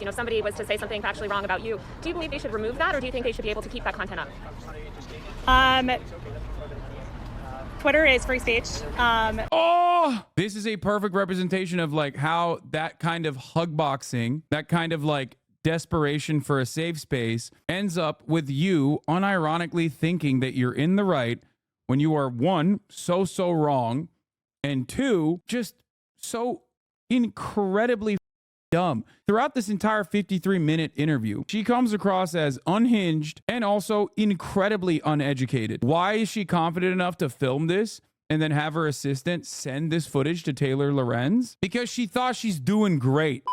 You know, if somebody was to say something factually wrong about you, do you believe they should remove that, or do you think they should be able to keep that content up? Twitter is free speech. This is a perfect representation of like how that kind of hug boxing, that kind of like desperation for a safe space ends up with you unironically thinking that you're in the right when you are, one, so wrong, and two, just so incredibly dumb. Throughout this entire 53-minute interview, she comes across as unhinged and also incredibly uneducated. Why is she confident enough to film this and then have her assistant send this footage to Taylor Lorenz? Because she thought she's doing great.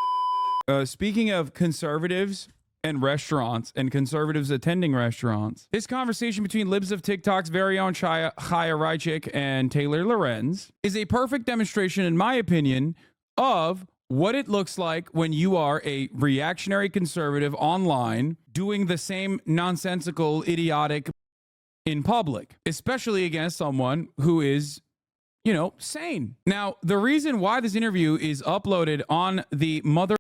Speaking of conservatives and restaurants and conservatives attending restaurants, this conversation between libs of TikTok's very own Chaya Raichik and Taylor Lorenz is a perfect demonstration, in my opinion, of what it looks like when you are a reactionary conservative online doing the same nonsensical, idiotic in public, especially against someone who is, you know, sane. Now, the reason why this interview is uploaded on the mother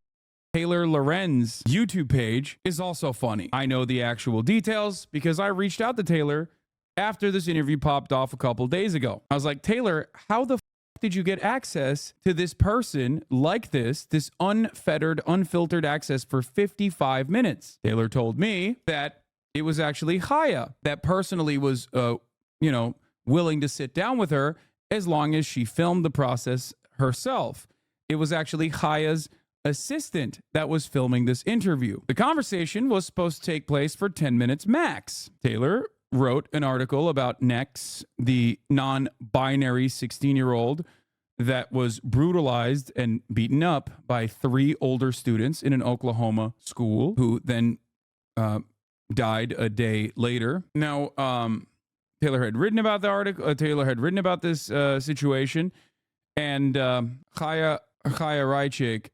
Taylor Lorenz YouTube page is also funny. I know the actual details because I reached out to Taylor after this interview popped off a couple days ago. I was like, Taylor, how the did you get access to this person like this unfettered, unfiltered access for 55 minutes? Taylor told me that it was actually Chaya that personally was, willing to sit down with her as long as she filmed the process herself. It was actually Chaya's assistant that was filming this interview. The conversation was supposed to take place for 10 minutes max. Taylor wrote an article about Nex, the non-binary 16-year-old that was brutalized and beaten up by 3 older students in an Oklahoma school who then died a day later. Now, Taylor had written about the article. Taylor had written about this situation, and Chaya Raichik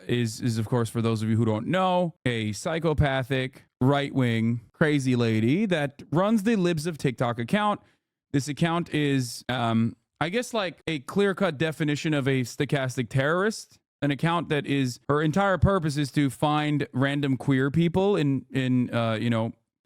is, of course, for those of you who don't know, a psychopathic, right-wing, crazy lady that runs the Libs of TikTok account. This account is, I guess, like a clear-cut definition of a stochastic terrorist, an account that is, her entire purpose is to find random queer people in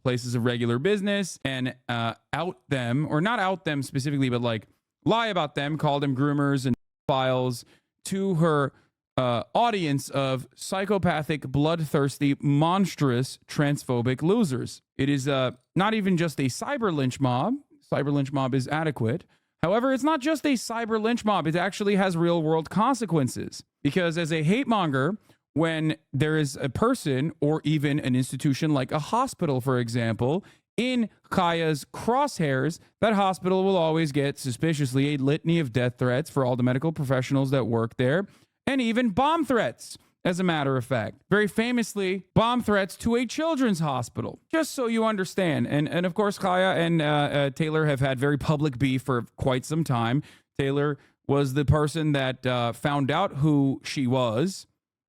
places of regular business and out them, or not out them specifically, but like lie about them, call them groomers and files to her audience of psychopathic, bloodthirsty, monstrous, transphobic losers. It is not even just a cyber lynch mob. Cyber lynch mob is adequate. However, it's not just a cyber lynch mob. It actually has real world consequences. Because as a hate monger, when there is a person or even an institution like a hospital, for example, in Chaya's crosshairs, that hospital will always get suspiciously a litany of death threats for all the medical professionals that work there, and even bomb threats, as a matter of fact. Very famously, bomb threats to a children's hospital, just so you understand. And of course, Chaya and Taylor have had very public beef for quite some time. Taylor was the person that found out who she was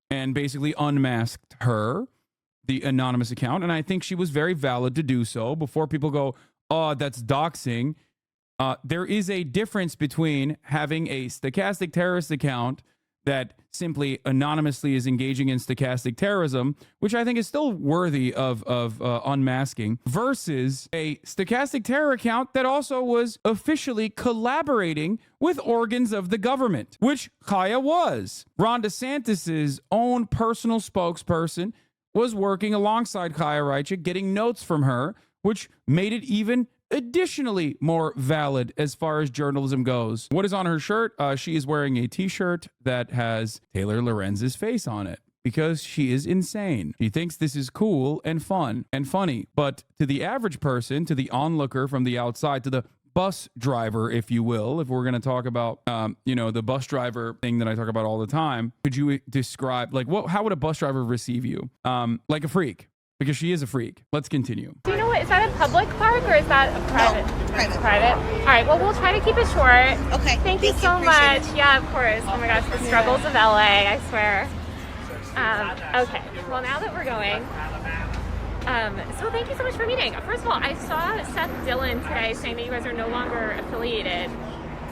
and basically unmasked her, the anonymous account. And I think she was very valid to do so. Before people go, oh, that's doxing. There is a difference between having a stochastic terrorist account that simply anonymously is engaging in stochastic terrorism, which I think is still worthy of unmasking, versus a stochastic terror account that also was officially collaborating with organs of the government, which Chaya was. Ron DeSantis's own personal spokesperson was working alongside Chaya Raichik, getting notes from her, which made it even additionally more valid as far as journalism goes. What is on her shirt? She is wearing a t-shirt that has Taylor Lorenz's face on it because she is insane. She thinks this is cool and fun and funny, but to the average person, to the onlooker from the outside, to the bus driver, if you will, if we're going to talk about, the bus driver thing that I talk about all the time, could you describe, like, how would a bus driver receive you? Like a freak. Because she is a freak. Let's continue. Do you know what, is that a public park or is that a private? No, private. Private? All right, well, we'll try to keep it short. Okay. Thank you so much. Yeah, of course. Oh my gosh, the struggles of LA, I swear. Okay, well, now that we're going, so thank you so much for meeting. First of all, I saw Seth Dillon today saying that you guys are no longer affiliated.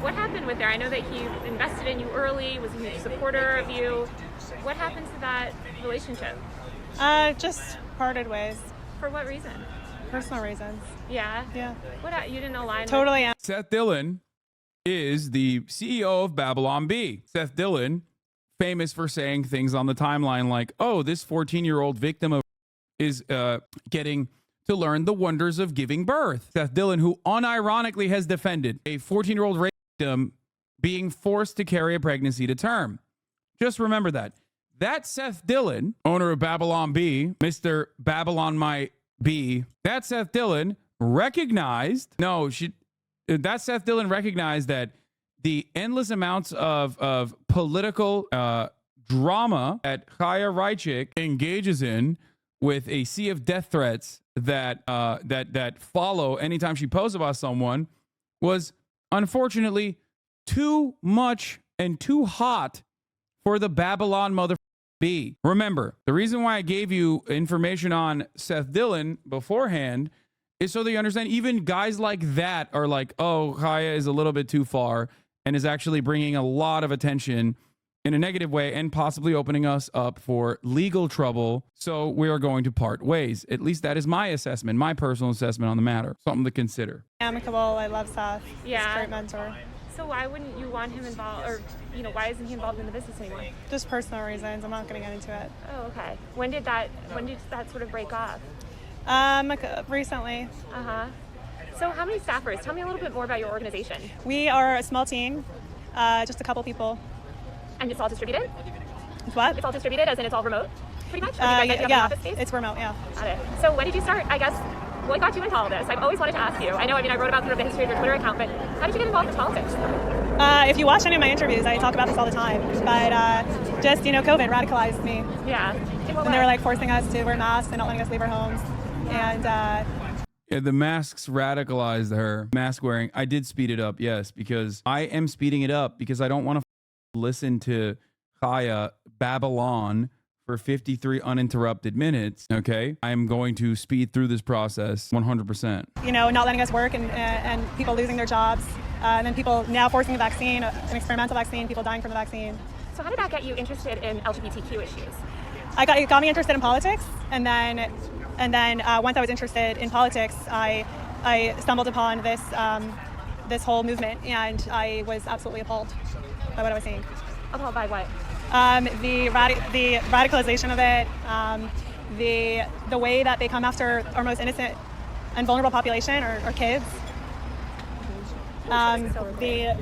What happened with there? I know that he invested in you early, was a huge supporter of you. What happened to that relationship? Just parted ways. For what reason? Personal reasons. Yeah? Yeah. You didn't align Totally. Seth Dillon is the CEO of Babylon Bee. Seth Dillon, famous for saying things on the timeline like, oh, this 14-year-old victim of is getting to learn the wonders of giving birth. Seth Dillon, who unironically has defended a 14-year-old rape victim being forced to carry a pregnancy to term. Just remember that. That Seth Dillon, owner of Babylon Bee, Mr. Babylon My Bee, that Seth Dillon recognized that the endless amounts of political drama that Chaya Raichik engages in with a sea of death threats that follow anytime she posts about someone was unfortunately too much and too hot for the Babylon mother Bee. Remember, the reason why I gave you information on Seth Dillon beforehand is so that you understand even guys like that are like, oh, Chaya is a little bit too far and is actually bringing a lot of attention in a negative way and possibly opening us up for legal trouble. So we are going to part ways. At least that is my assessment, my personal assessment on the matter. Something to consider. Amicable. I love Seth. Yeah. He's a great mentor. So why wouldn't you want him involved, or, why isn't he involved in the business anymore? Just personal reasons. I'm not going to get into it. Oh, okay. When did that sort of break off? Recently. Uh-huh. So how many staffers? Tell me a little bit more about your organization. We are a small team, just a couple people. And it's all distributed? What? It's all distributed, as in it's all remote, pretty much? Or do you guys have an Yeah, office space? it's remote, yeah. Got it. So when did you start, I guess, what got you into all this? I've always wanted to ask you. I wrote about sort of the history of your Twitter account, but how did you get involved in politics? If you watch any of my interviews, I talk about this all the time. But just, COVID radicalized me. Yeah. And they were like forcing us to wear masks and not letting us leave our homes. And yeah, the masks radicalized her. Mask wearing. I did speed it up, yes, because I am speeding it up because I don't want to listen to Chaya Babylon for 53 uninterrupted minutes, okay? I am going to speed through this process 100%. Not letting us work and people losing their jobs. And then people now forcing the vaccine, an experimental vaccine, people dying from the vaccine. So how did that get you interested in LGBTQ issues? It got me interested in politics, and then once I was interested in politics, I stumbled upon this whole movement, and I was absolutely appalled by what I was seeing. Appalled by what? The radicalization of it, the way that they come after our most innocent and vulnerable population, or kids. The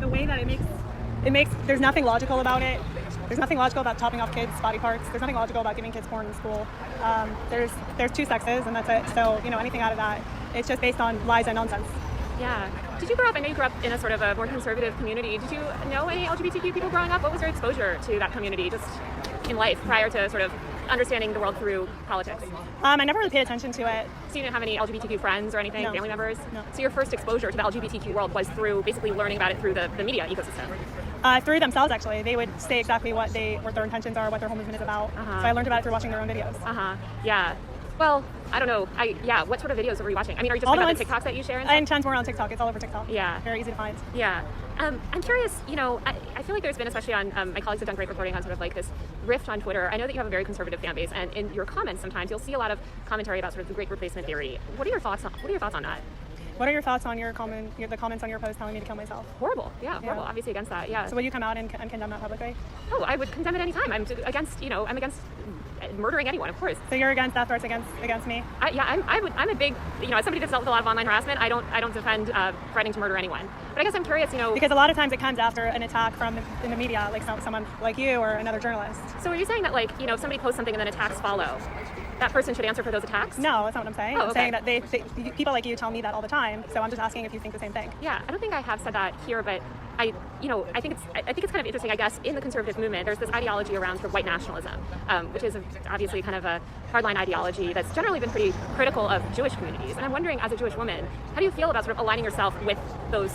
way that it makes there's nothing logical about it. There's nothing logical about chopping off kids' body parts. There's nothing logical about giving kids porn in school. There's two sexes, and that's it. So anything out of that, it's just based on lies and nonsense. Yeah. Did you grow up? I know you grew up in a sort of a more conservative community. Did you know any LGBTQ people growing up? What was your exposure to that community just in life prior to sort of understanding the world through politics? I never really paid attention to it. So you didn't have any LGBTQ friends or anything, No. family members? No. So your first exposure to the LGBTQ world was through basically learning about it through the media ecosystem? Through themselves, actually. They would say exactly what their intentions are, what their whole movement is about. Uh-huh. So I learned about it through watching their own videos. Uh-huh. Yeah. Well, I don't know. What sort of videos were you watching? I mean, are you just All talking the about the TikToks that you share? I intend more on TikTok. It's all over TikTok. Yeah. Very easy to find. Yeah. I'm curious, I feel like there's been, especially on, my colleagues have done great reporting on sort of like this rift on Twitter. I know that you have a very conservative fan base, and in your comments sometimes you'll see a lot of commentary about sort of the great replacement theory. What are your thoughts on that? What are your thoughts on the comments on your post telling me to kill myself? Horrible. Yeah, horrible. Obviously against that. Yeah. So will you come out and condemn that publicly? Oh, I would condemn it anytime. I'm against murdering anyone, of course. So you're against death threats against me? I'm a big, as somebody that's dealt with a lot of online harassment, I don't defend threatening to murder anyone. But I guess I'm curious, Because a lot of times it comes after an attack in the media, like someone like you or another journalist. So are you saying that, like, if somebody posts something and then attacks follow, that person should answer for those attacks? No, that's not what I'm saying. Oh, I'm okay. saying that people like you tell me that all the time. So I'm just asking if you think the same thing. Yeah, I don't think I have said that here, but I think it's kind of interesting, I guess, in the conservative movement, there's this ideology around sort of white nationalism, which is obviously kind of a hardline ideology that's generally been pretty critical of Jewish communities. And I'm wondering, as a Jewish woman, how do you feel about sort of aligning yourself with those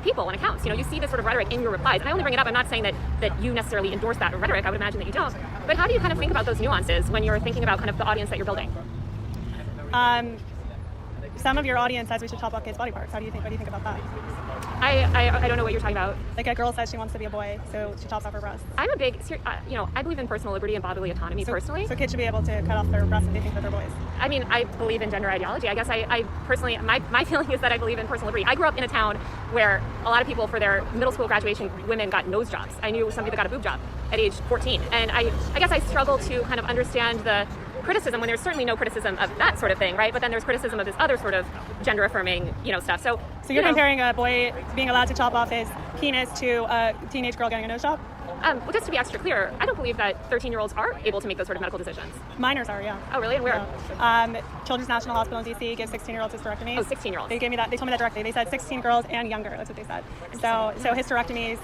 people and accounts? You see this sort of rhetoric in your replies, and I only bring it up, I'm not saying that you necessarily endorse that rhetoric, I would imagine that you don't, but how do you kind of think about those nuances when you're thinking about kind of the audience that you're building? some of your audience says we should chop off kids' body parts. What do you think about that? I don't know what you're talking about. Like a girl says she wants to be a boy, so she chops off her breasts. I'm a big, I believe in personal liberty and bodily autonomy personally. So kids should be able to cut off their breasts if they think that they're boys. I mean, I believe in gender ideology. I guess I personally, my feeling is that I believe in personal liberty. I grew up in a town where a lot of people, for their middle school graduation, women got nose jobs. I knew somebody that got a boob job at age 14. And I guess I struggle to kind of understand the criticism when there's certainly no criticism of that sort of thing, right? But then there's criticism of this other sort of gender affirming, stuff. So you're comparing a boy being allowed to chop off his penis to a teenage girl getting a nose job? Well, just to be extra clear, I don't believe that 13-year-olds are able to make those sort of medical decisions. Minors are, yeah. Oh, really? And where? Children's National Hospital in D.C. gives 16-year-olds hysterectomies. Oh, 16-year-olds. They gave me that. They told me that directly. They said 16 girls and younger. That's what they said. So hysterectomies.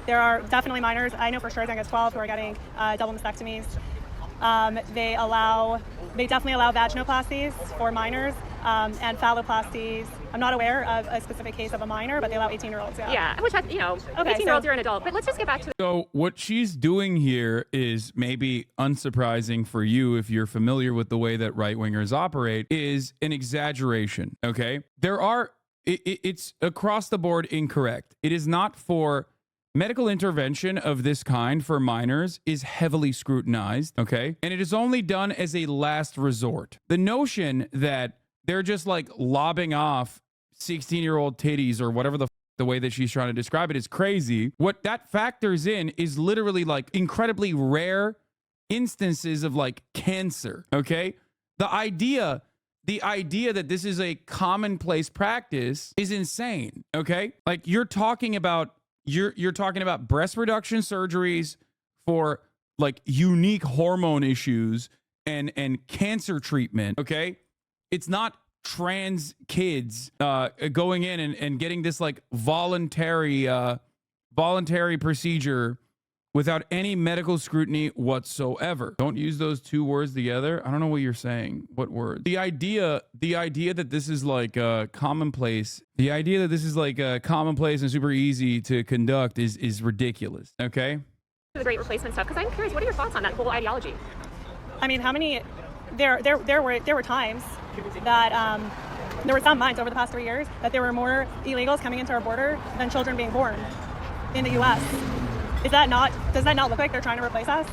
There are definitely minors. I know for sure. I think it's 12 who are getting double mastectomies. They definitely allow vaginoplasties for minors and phalloplasties. I'm not aware of a specific case of a minor, but they allow 18-year-olds. Yeah, which 18-year-olds, you're an adult. But let's just get back to. So what she's doing here is maybe unsurprising for you if you're familiar with the way that right-wingers operate, is an exaggeration. Okay, it's across the board incorrect. It is not for. Medical intervention of this kind for minors is heavily scrutinized, okay? And it is only done as a last resort. The notion that they're just like lobbing off 16-year-old titties or whatever the way that she's trying to describe it is crazy. What that factors in is literally like incredibly rare instances of like cancer, okay? The idea that this is a commonplace practice is insane, okay? Like you're talking about breast reduction surgeries for like unique hormone issues and cancer treatment. Okay. It's not trans kids going in and getting this like voluntary procedure without any medical scrutiny whatsoever. Don't use those two words together. I don't know what you're saying. What words? The idea that this is like commonplace, and super easy to conduct is ridiculous. Okay. The Great Replacement stuff, because I'm curious, what are your thoughts on that whole ideology? I mean, how many? There were times that there were some months over the past 3 years that there were more illegals coming into our border than children being born in the U.S. Does that not look like they're trying to replace us?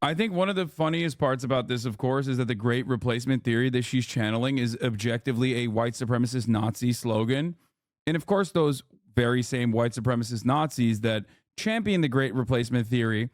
I think one of the funniest parts about this, of course, is that the Great Replacement theory that she's channeling is objectively a white supremacist Nazi slogan. And of course, those very same white supremacist Nazis that champion the Great Replacement theory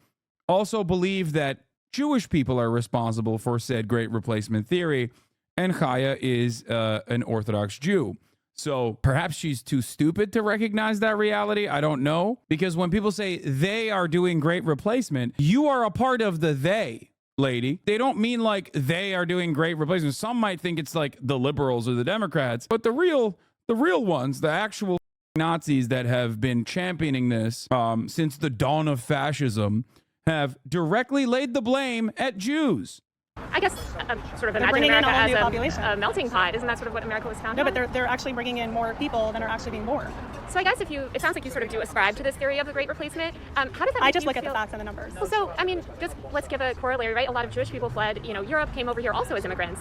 also believe that Jewish people are responsible for said Great Replacement theory, and Chaya is an Orthodox Jew. So perhaps she's too stupid to recognize that reality. I don't know. Because when people say they are doing great replacement, you are a part of the they, lady. They don't mean like they are doing great replacement. Some might think it's like the liberals or the Democrats, but the real ones, the actual Nazis that have been championing this since the dawn of fascism, have directly laid the blame at Jews. I guess sort of imagining America as a melting pot. Isn't that sort of what America was founded on? No, but they're actually bringing in more people than are actually being born. So I guess it sounds like you sort of do ascribe to this theory of the Great Replacement. How does that make I just you look feel? At the facts and the numbers. Well, so, I mean, just let's give a corollary, right? A lot of Jewish people fled, Europe, came over here also as immigrants.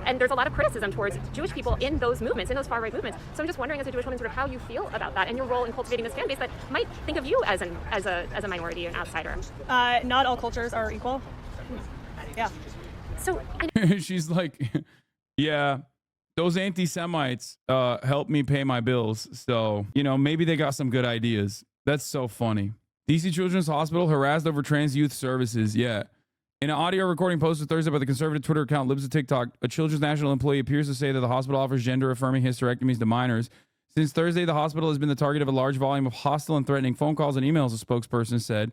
And there's a lot of criticism towards Jewish people in those movements, in those far-right movements. So I'm just wondering, as a Jewish woman, sort of how you feel about that and your role in cultivating this fan base that might think of you as a minority or an outsider. Not all cultures are equal. Yeah. So she's like, yeah, those anti-Semites help me pay my bills. So, maybe they got some good ideas. That's so funny. DC Children's Hospital harassed over trans youth services. Yeah. In an audio recording posted Thursday by the conservative Twitter account Libs of TikTok, a Children's National employee appears to say that the hospital offers gender-affirming hysterectomies to minors. Since Thursday, the hospital has been the target of a large volume of hostile and threatening phone calls and emails, a spokesperson said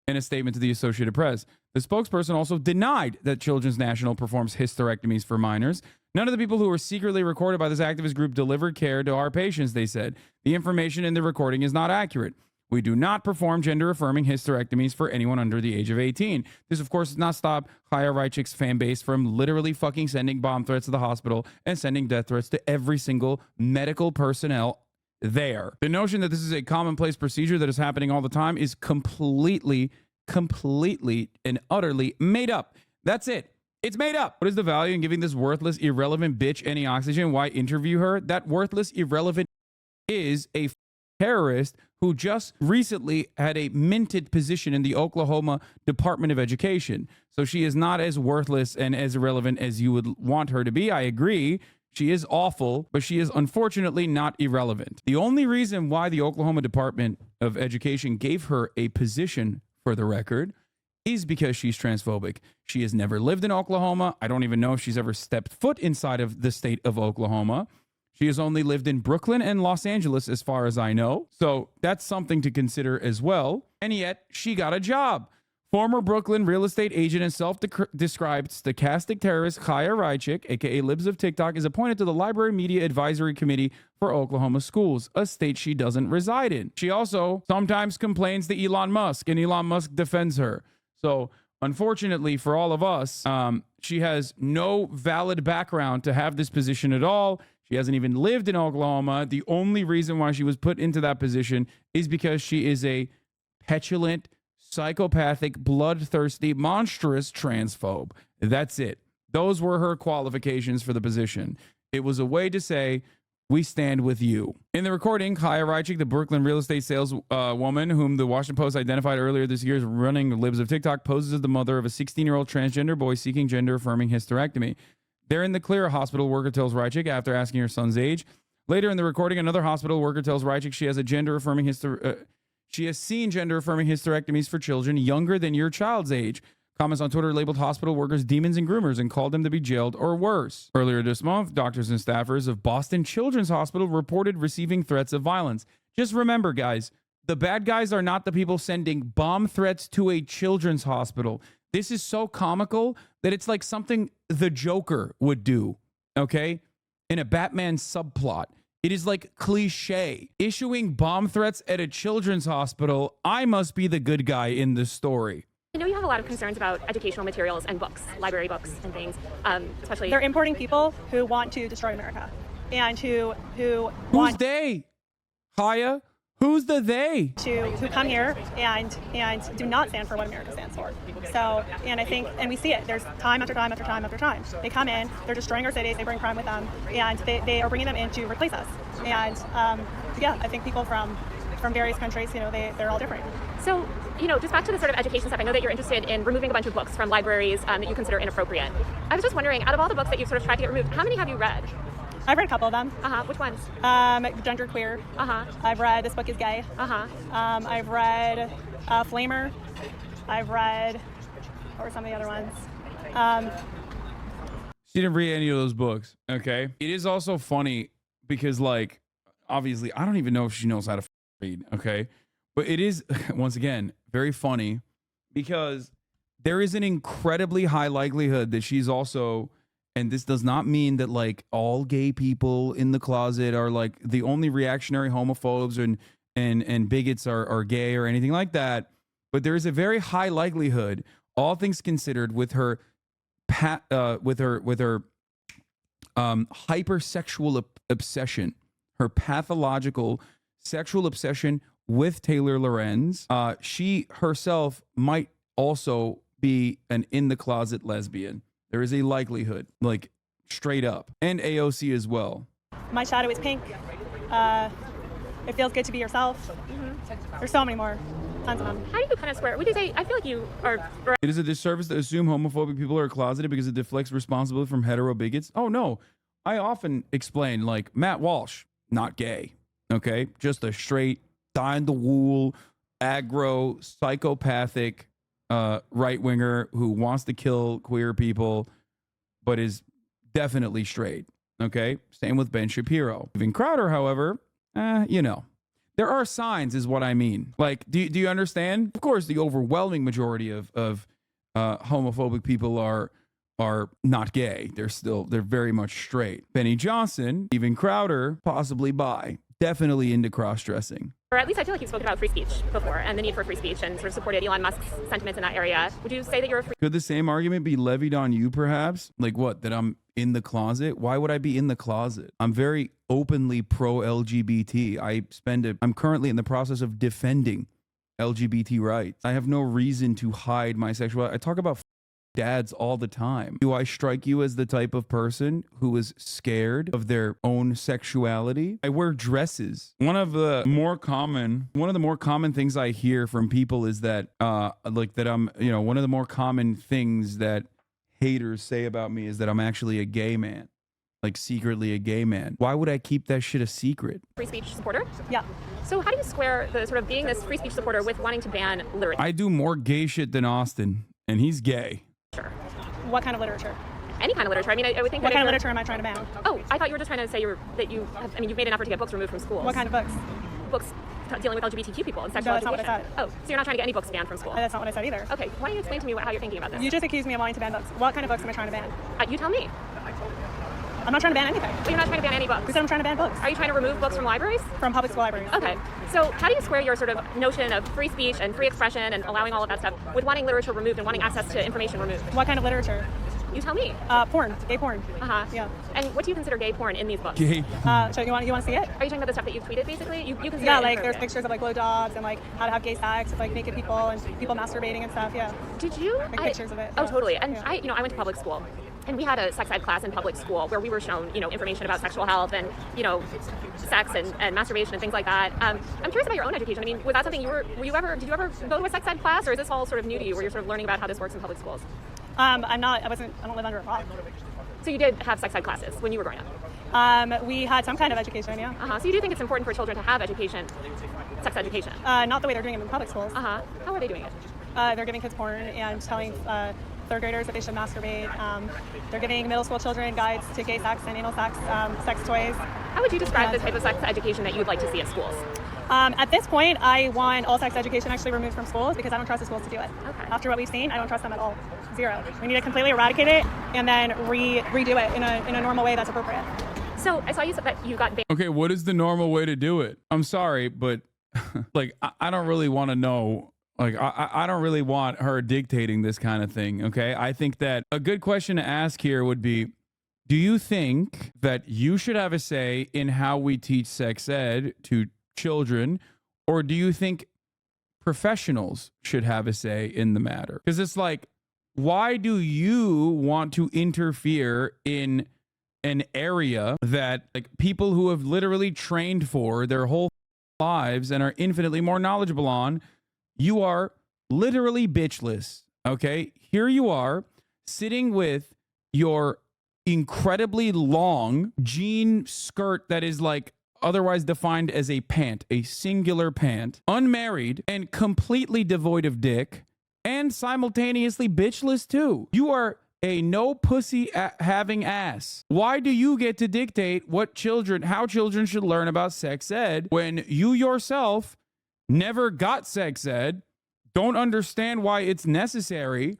in a statement to the Associated Press. The spokesperson also denied that Children's National performs hysterectomies for minors. None of the people who were secretly recorded by this activist group delivered care to our patients, they said. The information in the recording is not accurate. We do not perform gender-affirming hysterectomies for anyone under the age of 18. This, of course, does not stop Chaya Raichik's fan base from literally fucking sending bomb threats to the hospital and sending death threats to every single medical personnel there. The notion that this is a commonplace procedure that is happening all the time is completely and utterly made up. That's it. It's made up. What is the value in giving this worthless, irrelevant bitch any oxygen? Why interview her? That worthless, irrelevant is a terrorist who just recently had a minted position in the Oklahoma Department of Education. So she is not as worthless and as irrelevant as you would want her to be. I agree. She is awful, but she is unfortunately not irrelevant. The only reason why the Oklahoma Department of Education gave her a position, for the record, is because she's transphobic. She has never lived in Oklahoma. I don't even know if she's ever stepped foot inside of the state of Oklahoma. She has only lived in Brooklyn and Los Angeles, as far as I know. So that's something to consider as well. And yet, she got a job. Former Brooklyn real estate agent and self-described stochastic terrorist Chaya Raichik, aka Libs of TikTok, is appointed to the Library Media Advisory Committee for Oklahoma schools, a state she doesn't reside in. She also sometimes complains to Elon Musk, and Elon Musk defends her. So unfortunately for all of us, she has no valid background to have this position at all. She hasn't even lived in Oklahoma. The only reason why she was put into that position is because she is a petulant, psychopathic, bloodthirsty, monstrous transphobe. That's it. Those were her qualifications for the position. It was a way to say, we stand with you. In the recording, Chaya Raichik, the Brooklyn real estate sales woman, whom the Washington Post identified earlier this year as running Libs of TikTok, poses as the mother of a 16-year-old transgender boy seeking gender-affirming hysterectomy. They're in the clear, a hospital worker tells Raichik after asking her son's age. Later in the recording, another hospital worker tells Raichik she has a gender-affirming she has seen gender-affirming hysterectomies for children younger than your child's age. Comments on Twitter labeled hospital workers demons and groomers and called them to be jailed or worse. Earlier this month, doctors and staffers of Boston Children's Hospital reported receiving threats of violence. Just remember, guys, the bad guys are not the people sending bomb threats to a children's hospital. This is so comical that it's like something the Joker would do, okay? In a Batman subplot. It is like cliche. Issuing bomb threats at a children's hospital, I must be the good guy in this story. I know you have a lot of concerns about educational materials and books, library books and things, especially... They're importing people who want to destroy America and who Who's want... they? Chaya? Who's the they? Who come here and do not stand for what America stands for. So, and I think, and we see it, there's time after time after time after time. They come in, they're destroying our cities, they bring crime with them, and they are bringing them in to replace us. And yeah, I think people from various countries, you know, they're all different. So, you know, just back to the sort of education stuff, I know that you're interested in removing a bunch of books from libraries that you consider inappropriate. I was just wondering, out of all the books that you've sort of tried to get removed, how many have you read? I've read a couple of them. Which ones? Gender Queer. I've read This Book is Gay. I've read Flamer. I've read, what were some of the other ones? She didn't read any of those books, okay? It is also funny because, like, obviously, I don't even know if she knows how to read, okay? But it is, once again, very funny because there is an incredibly high likelihood that she's also... And this does not mean that like all gay people in the closet are like the only reactionary homophobes and bigots are gay or anything like that. But there is a very high likelihood, all things considered, with her hypersexual obsession, her pathological sexual obsession with Taylor Lorenz, she herself might also be an in the closet lesbian. There is a likelihood, like straight up, and AOC as well. My shadow is pink. It feels good to be yourself. There's so many more, tons of them. How do you kind of square? Would you say? I feel like you are. It is a disservice to assume homophobic people are closeted because it deflects responsibility from hetero bigots. Oh no, I often explain like Matt Walsh, not gay, okay, just a straight dyed the wool, aggro, psychopathic. Right winger who wants to kill queer people, but is definitely straight. Okay, same with Ben Shapiro. Even Crowder, however, you know, there are signs, is what I mean. Like, do you understand? Of course, the overwhelming majority of homophobic people are not gay. They're very much straight. Benny Johnson, even Crowder, possibly bi. Definitely into cross-dressing. Or at least I feel like you've spoken about free speech before and the need for free speech and sort of supported Elon Musk's sentiments in that area. Would you say that you're a free... Could the same argument be levied on you, perhaps? Like what, that I'm in the closet? Why would I be in the closet? I'm very openly pro-LGBT. I'm currently in the process of defending LGBT rights. I have no reason to hide my sexuality. I talk about dads all the time. Do I strike you as the type of person who is scared of their own sexuality? I wear dresses. One of the more common things I hear from people is that one of the more common things that haters say about me is that I'm actually a gay man. Like secretly a gay man. Why would I keep that shit a secret? Free speech supporter? Yeah. So how do you square the sort of being this free speech supporter with wanting to ban literature? I do more gay shit than Austin, and he's gay. What kind of literature? Any kind of literature. I mean, I would think What that kind of literature am I trying to ban? Oh, I thought you were just trying to say you've made an effort to get books removed from schools. What kind of books? Books dealing with LGBTQ people and sexual No, that's not education. what I said. Oh, so you're not trying to get any books banned from school? That's not what I said either. Okay, why don't you explain to me how you're thinking about this? You just accused me of wanting to ban books. What kind of books am I trying to ban? You tell me. I'm not trying to ban anything. But you're not trying to ban any books. Who said I'm trying to ban books? Are you trying to remove books from libraries? From public school libraries. Okay. So how do you square your sort of notion of free speech and free expression and allowing all of that stuff with wanting literature removed and wanting access to information removed? What kind of literature? You tell me. Porn. Gay porn. Uh-huh. Yeah. And what do you consider gay porn in these books? Gay. So you want to see it? Are you talking about the stuff that you've tweeted, basically? You consider Yeah, it like there's inappropriate. pictures of like blowjobs and like how to have gay sex with like naked people and people masturbating and stuff. Yeah. Did you? Like pictures of it. Oh, Yeah. totally. And Yeah. I went to public school. And we had a sex ed class in public school where we were shown, information about sexual health and, sex and masturbation and things like that. I'm curious about your own education. I mean, was that something did you ever go to a sex ed class, or is this all sort of new to you where you're sort of learning about how this works in public schools? I don't live under a rock. So you did have sex ed classes when you were growing up? We had some kind of education, yeah. Uh-huh. So you do think it's important for children to have education, sex education? Not the way they're doing it in public schools. Uh-huh. How are they doing it? They're giving kids porn and telling third graders that they should masturbate. They're giving middle school children guides to gay sex and anal sex, sex toys. How would you describe the type of sex education that you would like to see in schools? At this point, I want all sex education actually removed from schools because I don't trust the schools to do it. Okay. After what we've seen, I don't trust them at all. Zero. We need to completely eradicate it and then redo it in a normal way that's appropriate. So I saw you said that you got banned. Okay, what is the normal way to do it? I'm sorry, but like I don't really want to know. Like, I don't really want her dictating this kind of thing, okay? I think that a good question to ask here would be, do you think that you should have a say in how we teach sex ed to children, or do you think professionals should have a say in the matter? Because it's like, why do you want to interfere in an area that like people who have literally trained for their whole lives and are infinitely more knowledgeable on? You are literally bitchless, okay? Here you are sitting with your incredibly long jean skirt that is like otherwise defined as a pant, a singular pant, unmarried and completely devoid of dick, and simultaneously bitchless too. You are a no pussy having ass. Why do you get to dictate how children should learn about sex ed when you yourself never got sex ed, don't understand why it's necessary,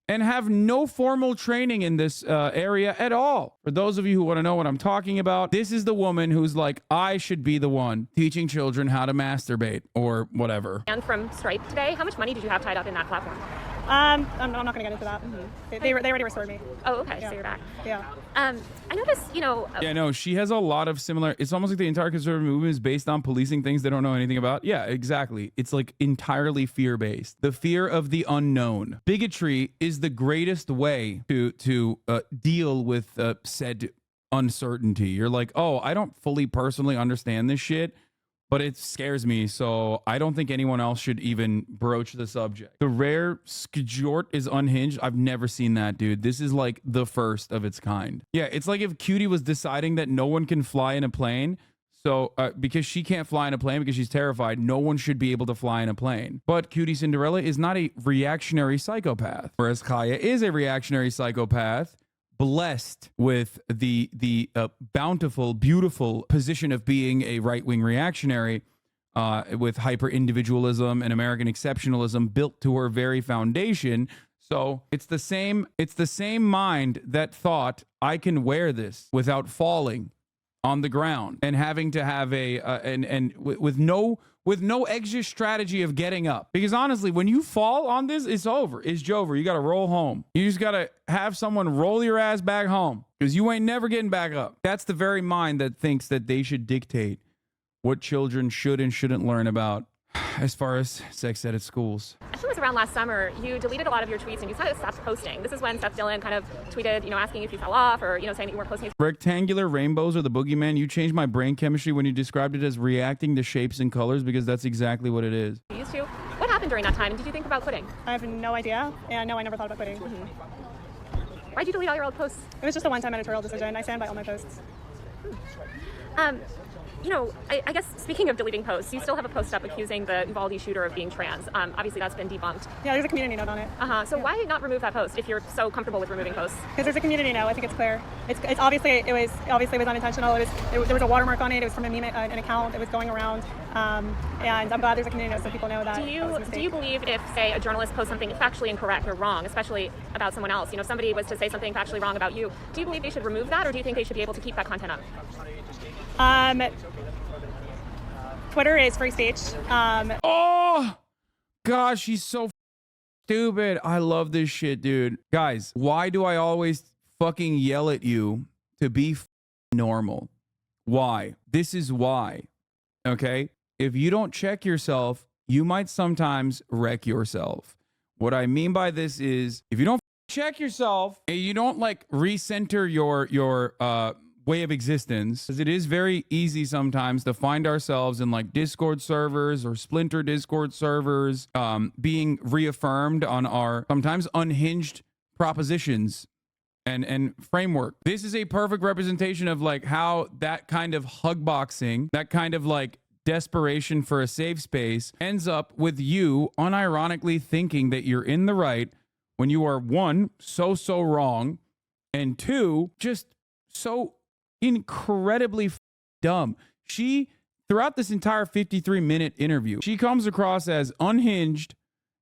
and have no formal training in this area at all? For those of you who want to know what I'm talking about, this is the woman who's like, I should be the one teaching children how to masturbate or whatever. And from Stripe today, how much money did you have tied up in that platform? I'm not going to get into that. They already restored me. Oh, okay, Yeah. so you're back. Yeah. I noticed, Yeah, no, she has a lot of similar. It's almost like the entire conservative movement is based on policing things they don't know anything about. Yeah, exactly. It's like entirely fear-based. The fear of the unknown. Bigotry is the greatest way to deal with said uncertainty. You're like, oh, I don't fully personally understand this shit, but it scares me, so I don't think anyone else should even broach the subject. The rare skjort is unhinged. I've never seen that, dude. This is like the first of its kind. Yeah, it's like if Cutie was deciding that no one can fly in a plane, so because she can't fly in a plane because she's terrified, no one should be able to fly in a plane. But Cutie Cinderella is not a reactionary psychopath, whereas Chaya is a reactionary psychopath, blessed with the bountiful, beautiful position of being a right-wing reactionary with hyper-individualism and American exceptionalism built to her very foundation. So it's the same mind that thought, I can wear this without falling on the ground and having to have with no exit strategy of getting up. Because honestly, when you fall on this, it's over. It's Jover. You got to roll home. You just got to have someone roll your ass back home because you ain't never getting back up. That's the very mind that thinks that they should dictate what children should and shouldn't learn about as far as sex ed at schools. I think it was around last summer, you deleted a lot of your tweets and you decided to stop posting. This is when Seth Dillon kind of tweeted, asking if you fell off or, saying that you weren't posting. Rectangular rainbows are the boogeyman. You changed my brain chemistry when you described it as reacting to shapes and colors, because that's exactly what it is. You used to. What happened during that time? And did you think about quitting? I have no idea, and no, I never thought about quitting. Why'd you delete all your old posts? It was just a one-time editorial decision. I stand by all my posts. I guess speaking of deleting posts, you still have a post up accusing the Uvalde shooter of being trans. Obviously, that's been debunked. Yeah, there's a community note on it. So why not remove that post if you're so comfortable with removing posts? Because there's a community note. I think it's clear. It's obviously it was unintentional. There was a watermark on it. It was from a meme, an account that was going around. And I'm glad there's a community note so people know that. Do you believe if, say, a journalist posts something factually incorrect or wrong, especially about someone else, somebody was to say something factually wrong about you, do you believe they should remove that, or do you think they should be able to keep that content up? Twitter is free speech. Oh, gosh, she's so stupid. I love this shit, dude. Guys, why do I always fucking yell at you to be normal? Why? This is why. Okay? If you don't check yourself, you might sometimes wreck yourself. What I mean by this is, if you don't check yourself and you don't recenter your way of existence, because it is very easy sometimes to find ourselves in Discord servers or splinter Discord servers, being reaffirmed on our sometimes unhinged propositions and framework. This is a perfect representation of how that kind of hug boxing, that kind of desperation for a safe space ends up with you unironically thinking that you're in the right when you are, one, so wrong, and two, just so incredibly dumb. She, throughout this entire 53-minute interview, she comes across as unhinged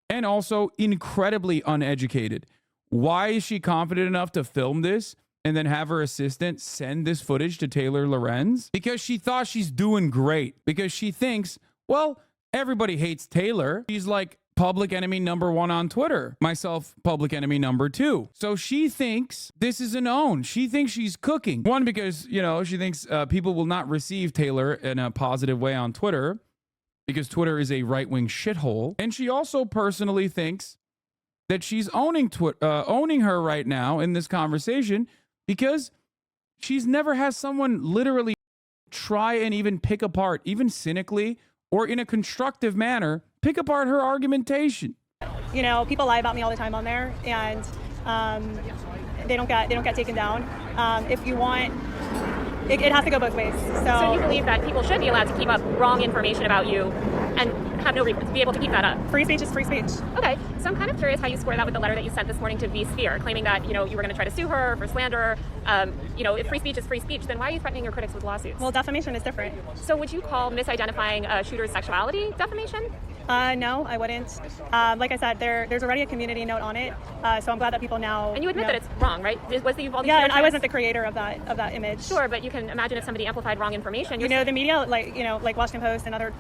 and also incredibly uneducated. Why is she confident enough to film this and then have her assistant send this footage to Taylor Lorenz? Because she thought she's doing great. Because she thinks, well, everybody hates Taylor. She's public enemy #1 on Twitter. Myself, public enemy #2. So she thinks this is an own. She thinks she's cooking. One, because, she thinks people will not receive Taylor in a positive way on Twitter because Twitter is a right-wing shithole. And she also personally thinks that she's owning her right now in this conversation because she's never had someone literally try and even pick apart, even cynically or in a constructive manner, pick apart her argumentation. People lie about me all the time on there, and they don't get taken down. If you want, it has to go both ways. So you believe that people should be allowed to keep up wrong information about you and have no reason to be able to keep that up? Free speech is free speech. Okay, so I'm kind of curious how you square that with the letter that you sent this morning to vSphere, claiming that you were going to try to sue her for slander. If free speech is free speech, then why are you threatening your critics with lawsuits? Well, defamation is different. So would you call misidentifying a shooter's sexuality defamation? No, I wouldn't. Like I said, there's already a community note on it, so I'm glad that people now. And you admit that it's wrong, right? Was the Uvalde? Yeah, and I wasn't the creator of that image. Sure, but you can imagine if somebody amplified wrong information. The media, like Washington Post and other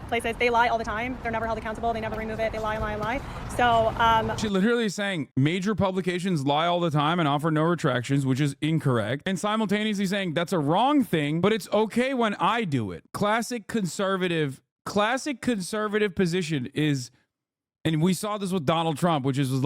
places, they lie all the time. They're never held accountable. They never remove it. They lie and lie and lie. So she literally is saying major publications lie all the time and offer no retractions, which is incorrect, and simultaneously saying that's a wrong thing, but it's okay when I do it. Classic conservative position is, and we saw this with Donald Trump, which was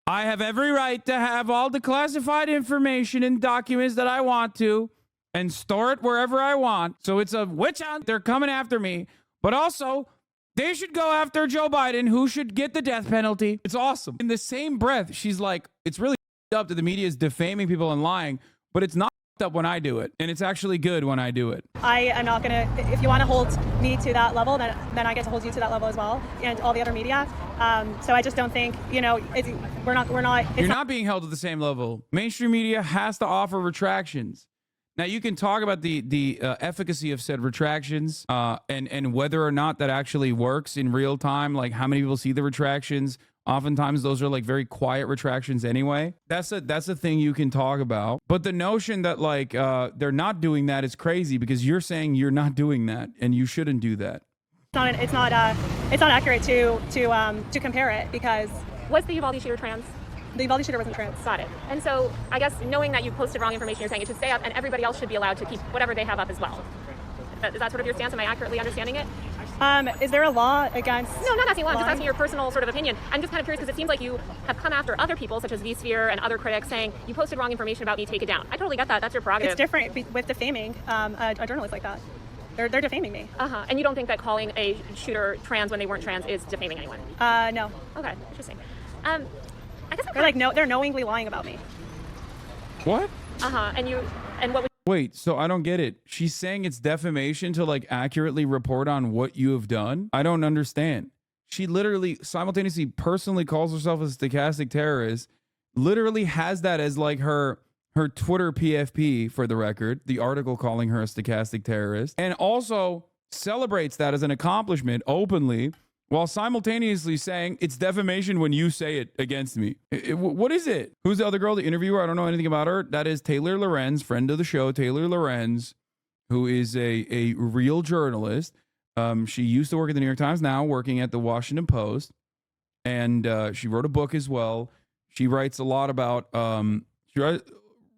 I have every right to have all the classified information and documents that I want to and store it wherever I want. So it's a witch hunt. They're coming after me, but also they should go after Joe Biden, who should get the death penalty. It's awesome. In the same breath, she's like, it's really up that the media is defaming people and lying, but it's not up when I do it, and it's actually good when I do it. I am not gonna. If you want to hold me to that level, then I get to hold you to that level as well, and all the other media. So I just don't think we're not. You're not being held to the same level. Mainstream media has to offer retractions. Now you can talk about the efficacy of said retractions and whether or not that actually works in real time. Like how many people see the retractions. Oftentimes those are very quiet retractions anyway. That's a thing you can talk about. But the notion that they're not doing that is crazy because you're saying you're not doing that and you shouldn't do that. It's not accurate to compare it because was the Uvalde shooter trans? The Uvalde shooter wasn't trans. Got it. And so I guess knowing that you posted wrong information, you're saying it should stay up and everybody else should be allowed to keep whatever they have up as well. Is that sort of your stance? Am I accurately understanding it? Is there a law against? No, I'm not asking law. I'm just lying? asking your personal sort of opinion. I'm just kind of curious because it seems like you have come after other people, such as vSphere and other critics, saying you posted wrong information about me, take it down. I totally get that. That's your prerogative. It's different with defaming a journalist like that. They're defaming me. And you don't think that calling a shooter trans when they weren't trans is defaming anyone? No. Okay, interesting. I guess they're knowingly lying about me. What? And what would Wait, so I don't get it. She's saying it's defamation to like accurately report on what you have done? I don't understand. She literally simultaneously personally calls herself a stochastic terrorist, literally has that as like her Twitter PFP, for the record, the article calling her a stochastic terrorist, and also celebrates that as an accomplishment openly, while simultaneously saying it's defamation when you say it against me. What is it? Who's the other girl, the interviewer? I don't know anything about her. That is Taylor Lorenz, friend of the show, Taylor Lorenz, who is a real journalist. She used to work at the New York Times, now working at the Washington Post. And she wrote a book as well. She writes a lot about,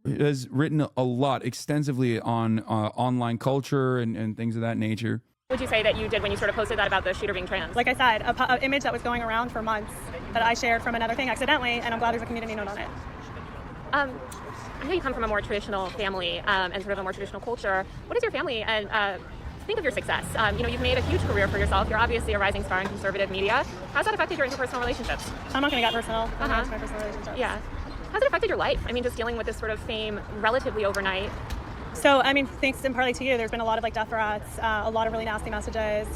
has written a lot extensively on online culture and things of that nature. would you say that you did when you sort of posted that about the shooter being trans? Like I said, an image that was going around for months that I shared from another thing accidentally, and I'm glad there's a community note on it. I know you come from a more traditional family and sort of a more traditional culture. What is your family and think of your success? You've made a huge career for yourself. You're obviously a rising star in conservative media. How's that affected your interpersonal relationships? I'm not going to get personal. I'm not my personal relationships. Yeah. How's it affected your life? I mean, just dealing with this sort of fame relatively overnight. So, I mean, thanks in partly to you, there's been a lot of death threats, a lot of really nasty messages.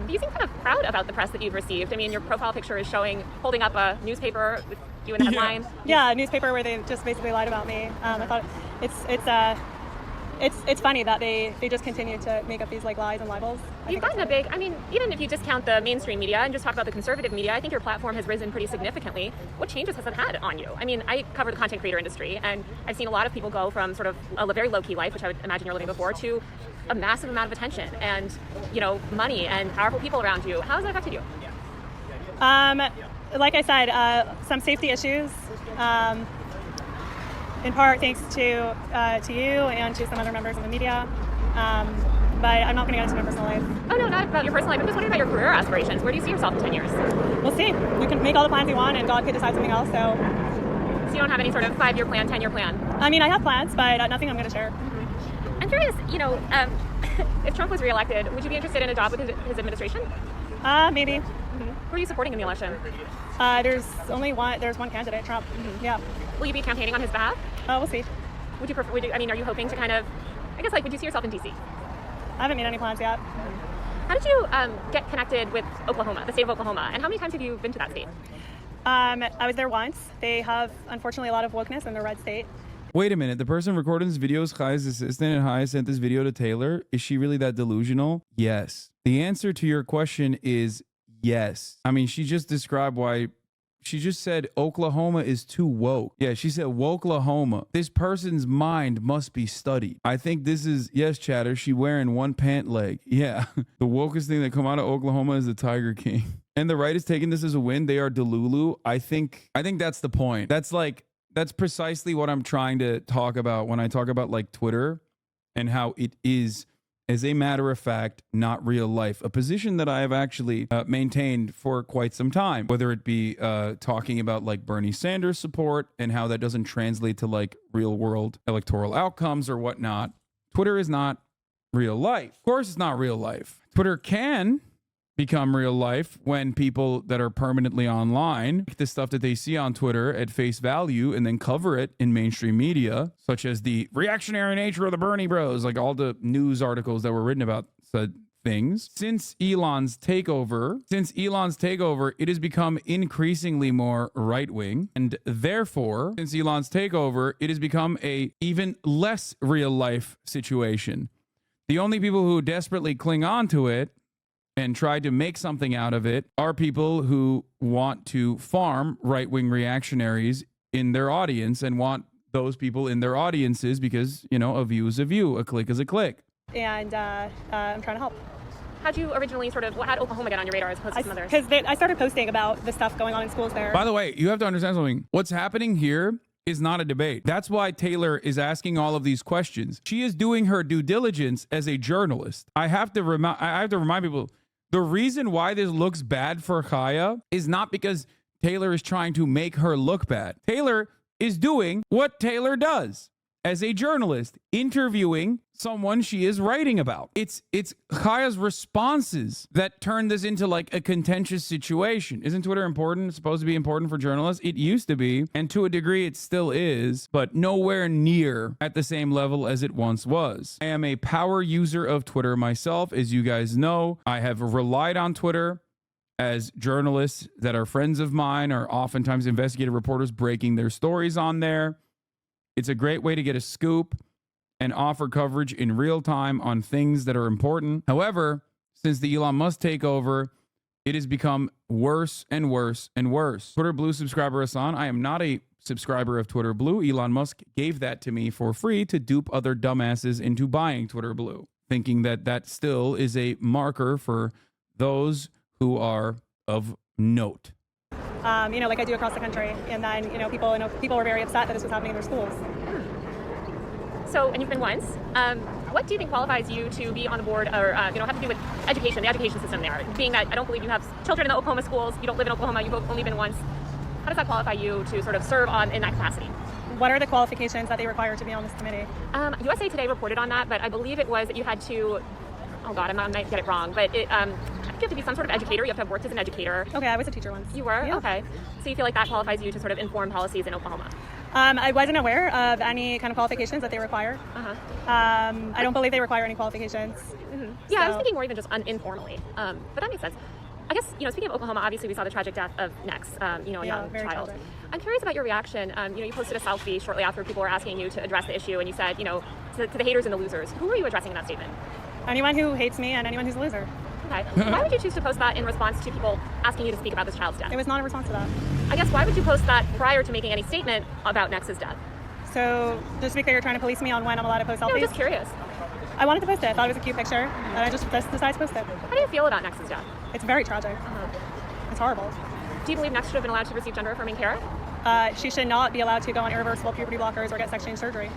You seem kind of proud about the press that you've received. I mean, your profile picture is holding up a newspaper with you in the headline. Yeah, a newspaper where they just basically lied about me. I thought it's funny that they just continue to make up these lies and libels. You've gotten a big, even if you discount the mainstream media and just talk about the conservative media, I think your platform has risen pretty significantly. What changes has it had on you? I mean, I cover the content creator industry, and I've seen a lot of people go from sort of a very low-key life, which I would imagine you're living before, to a massive amount of attention and, money and powerful people around you. How has that affected you? Like I said, some safety issues. In part thanks to you and to some other members of the media. But I'm not going to get into my personal life. Oh, no, not about your personal life. I'm just wondering about your career aspirations. Where do you see yourself in 10 years? We'll see. We can make all the plans we want, and God could decide something else. So you don't have any sort of 5-year plan, 10-year plan? I mean, I have plans, but nothing I'm going to share. Mm-hmm. I'm curious, if Trump was reelected, would you be interested in a job with his administration? Maybe. Mm-hmm. Who are you supporting in the election? There's one candidate, Trump. Mm-hmm. Yeah. Will you be campaigning on his behalf? We'll see. Are you hoping to kind of, would you see yourself in D.C.? I haven't made any plans yet. How did you get connected with Oklahoma, the state of Oklahoma, and how many times have you been to that state? I was there once. They have, unfortunately, a lot of wokeness in the red state. Wait a minute. The person recording this video is Chaya's assistant, and Chaya sent this video to Taylor. Is she really that delusional? Yes. The answer to your question is yes. I mean, she just described why. She just said Oklahoma is too woke. Yeah, she said Woklahoma. This person's mind must be studied. I think this is, yes, chatter, she wearing one pant leg. Yeah, the wokest thing that come out of Oklahoma is the Tiger King. And the right is taking this as a win. They are Delulu. I think that's the point. That's precisely what I'm trying to talk about when I talk about Twitter and how it is, as a matter of fact, not real life. A position that I have actually maintained for quite some time, whether it be talking about Bernie Sanders support and how that doesn't translate to real world electoral outcomes or whatnot. Twitter is not real life. Of course, it's not real life. Twitter can become real life when people that are permanently online take the stuff that they see on Twitter at face value and then cover it in mainstream media, such as the reactionary nature of the Bernie bros, all the news articles that were written about said things. Since Elon's takeover, it has become increasingly more right-wing, and therefore, since Elon's takeover, it has become a even less real-life situation. The only people who desperately cling on to it and try to make something out of it are people who want to farm right-wing reactionaries in their audience and want those people in their audiences because, a view is a view, a click is a click. And I'm trying to help. How'd you originally what had Oklahoma get on your radar as opposed to some others? Because I started posting about the stuff going on in schools there. By the way, you have to understand something. What's happening here is not a debate. That's why Taylor is asking all of these questions. She is doing her due diligence as a journalist. I have to remind people, The reason why this looks bad for Chaya is not because Taylor is trying to make her look bad. Taylor is doing what Taylor does as a journalist, interviewing someone she is writing about. It's Chaya's responses that turn this into like a contentious situation. Isn't Twitter important? It's supposed to be important for journalists. It used to be, and to a degree it still is, but nowhere near at the same level as it once was. I am a power user of Twitter myself, as you guys know. I have relied on Twitter as journalists that are friends of mine are oftentimes investigative reporters breaking their stories on there. It's a great way to get a scoop and offer coverage in real time on things that are important. However, since the Elon Musk takeover, it has become worse and worse and worse. Twitter Blue subscriber Hasan, I am not a subscriber of Twitter Blue. Elon Musk gave that to me for free to dupe other dumbasses into buying Twitter Blue, thinking that that still is a marker for those who are of note. Like I do across the country. And then, people were very upset that this was happening in their schools. So, and you've been once. What do you think qualifies you to be on the board or, have to do with education, the education system there? Being that I don't believe you have children in the Oklahoma schools, you don't live in Oklahoma, you've only been once. How does that qualify you to sort of serve in that capacity? What are the qualifications that they require to be on this committee? USA Today reported on that, but I believe it was that you had to, oh God, I might get it wrong, but I think you have to be some sort of educator. You have to have worked as an educator. Okay, I was a teacher once. You were? Yeah. Okay. So you feel like that qualifies you to sort of inform policies in Oklahoma? I wasn't aware of any kind of qualifications that they require. I don't believe they require any qualifications. Mm-hmm. Yeah, I was thinking more even just informally. But that makes sense. I guess, speaking of Oklahoma, obviously we saw the tragic death of Nex, a young child. Tragic. I'm curious about your reaction. You posted a selfie shortly after people were asking you to address the issue, and you said, to the haters and the losers. Who were you addressing in that statement? Anyone who hates me and anyone who's a loser. Okay. Why would you choose to post that in response to people asking you to speak about this child's death? It was not a response to that. I guess, why would you post that prior to making any statement about Nex's death? So, just to be clear, you're trying to police me on when I'm allowed to post selfies? No, just curious. I wanted to post it. I thought it was a cute picture, and I just decided to post it. How do you feel about Nex's death? It's very tragic. It's horrible. Do you believe Nex should have been allowed to receive gender-affirming care? She should not be allowed to go on irreversible puberty blockers or get sex change surgery.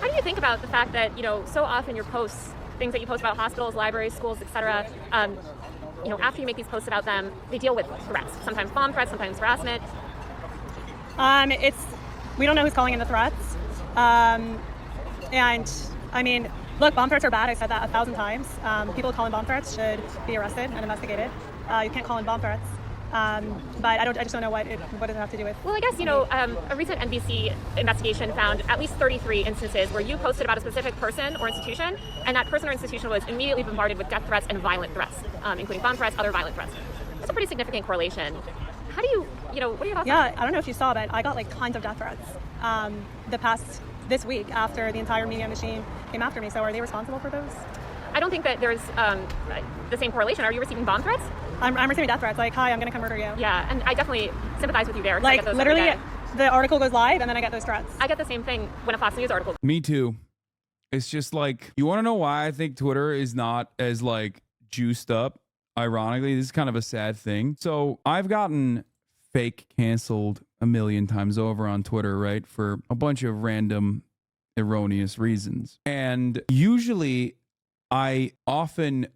How do you think about the fact that, so often your posts, things that you post about hospitals, libraries, schools, etc., after you make these posts about them, they deal with threats, sometimes bomb threats, sometimes harassment. We don't know who's calling in the threats. Look, bomb threats are bad. I said that 1,000 times. People calling bomb threats should be arrested and investigated. You can't call in bomb threats. But I just don't know what does it have to do with. Well, I guess, a recent NBC investigation found at least 33 instances where you posted about a specific person or institution, and that person or institution was immediately bombarded with death threats and violent threats, including bomb threats, other violent threats. That's a pretty significant correlation. How do you, what are your thoughts on that? Yeah, I don't know if you saw, but I got tons of death threats this week after the entire media machine came after me. So are they responsible for those? I don't think that there's the same correlation. Are you receiving bomb threats? I'm receiving death threats. Hi, I'm going to come murder you. Yeah, and I definitely sympathize with you there. I get those literally, the article goes live and then I get those threats. I get the same thing when a Fox News article. Me too. It's just you want to know why I think Twitter is not as juiced up? Ironically, this is kind of a sad thing. So I've gotten fake canceled a million times over on Twitter, right? For a bunch of random, erroneous reasons. And usually I often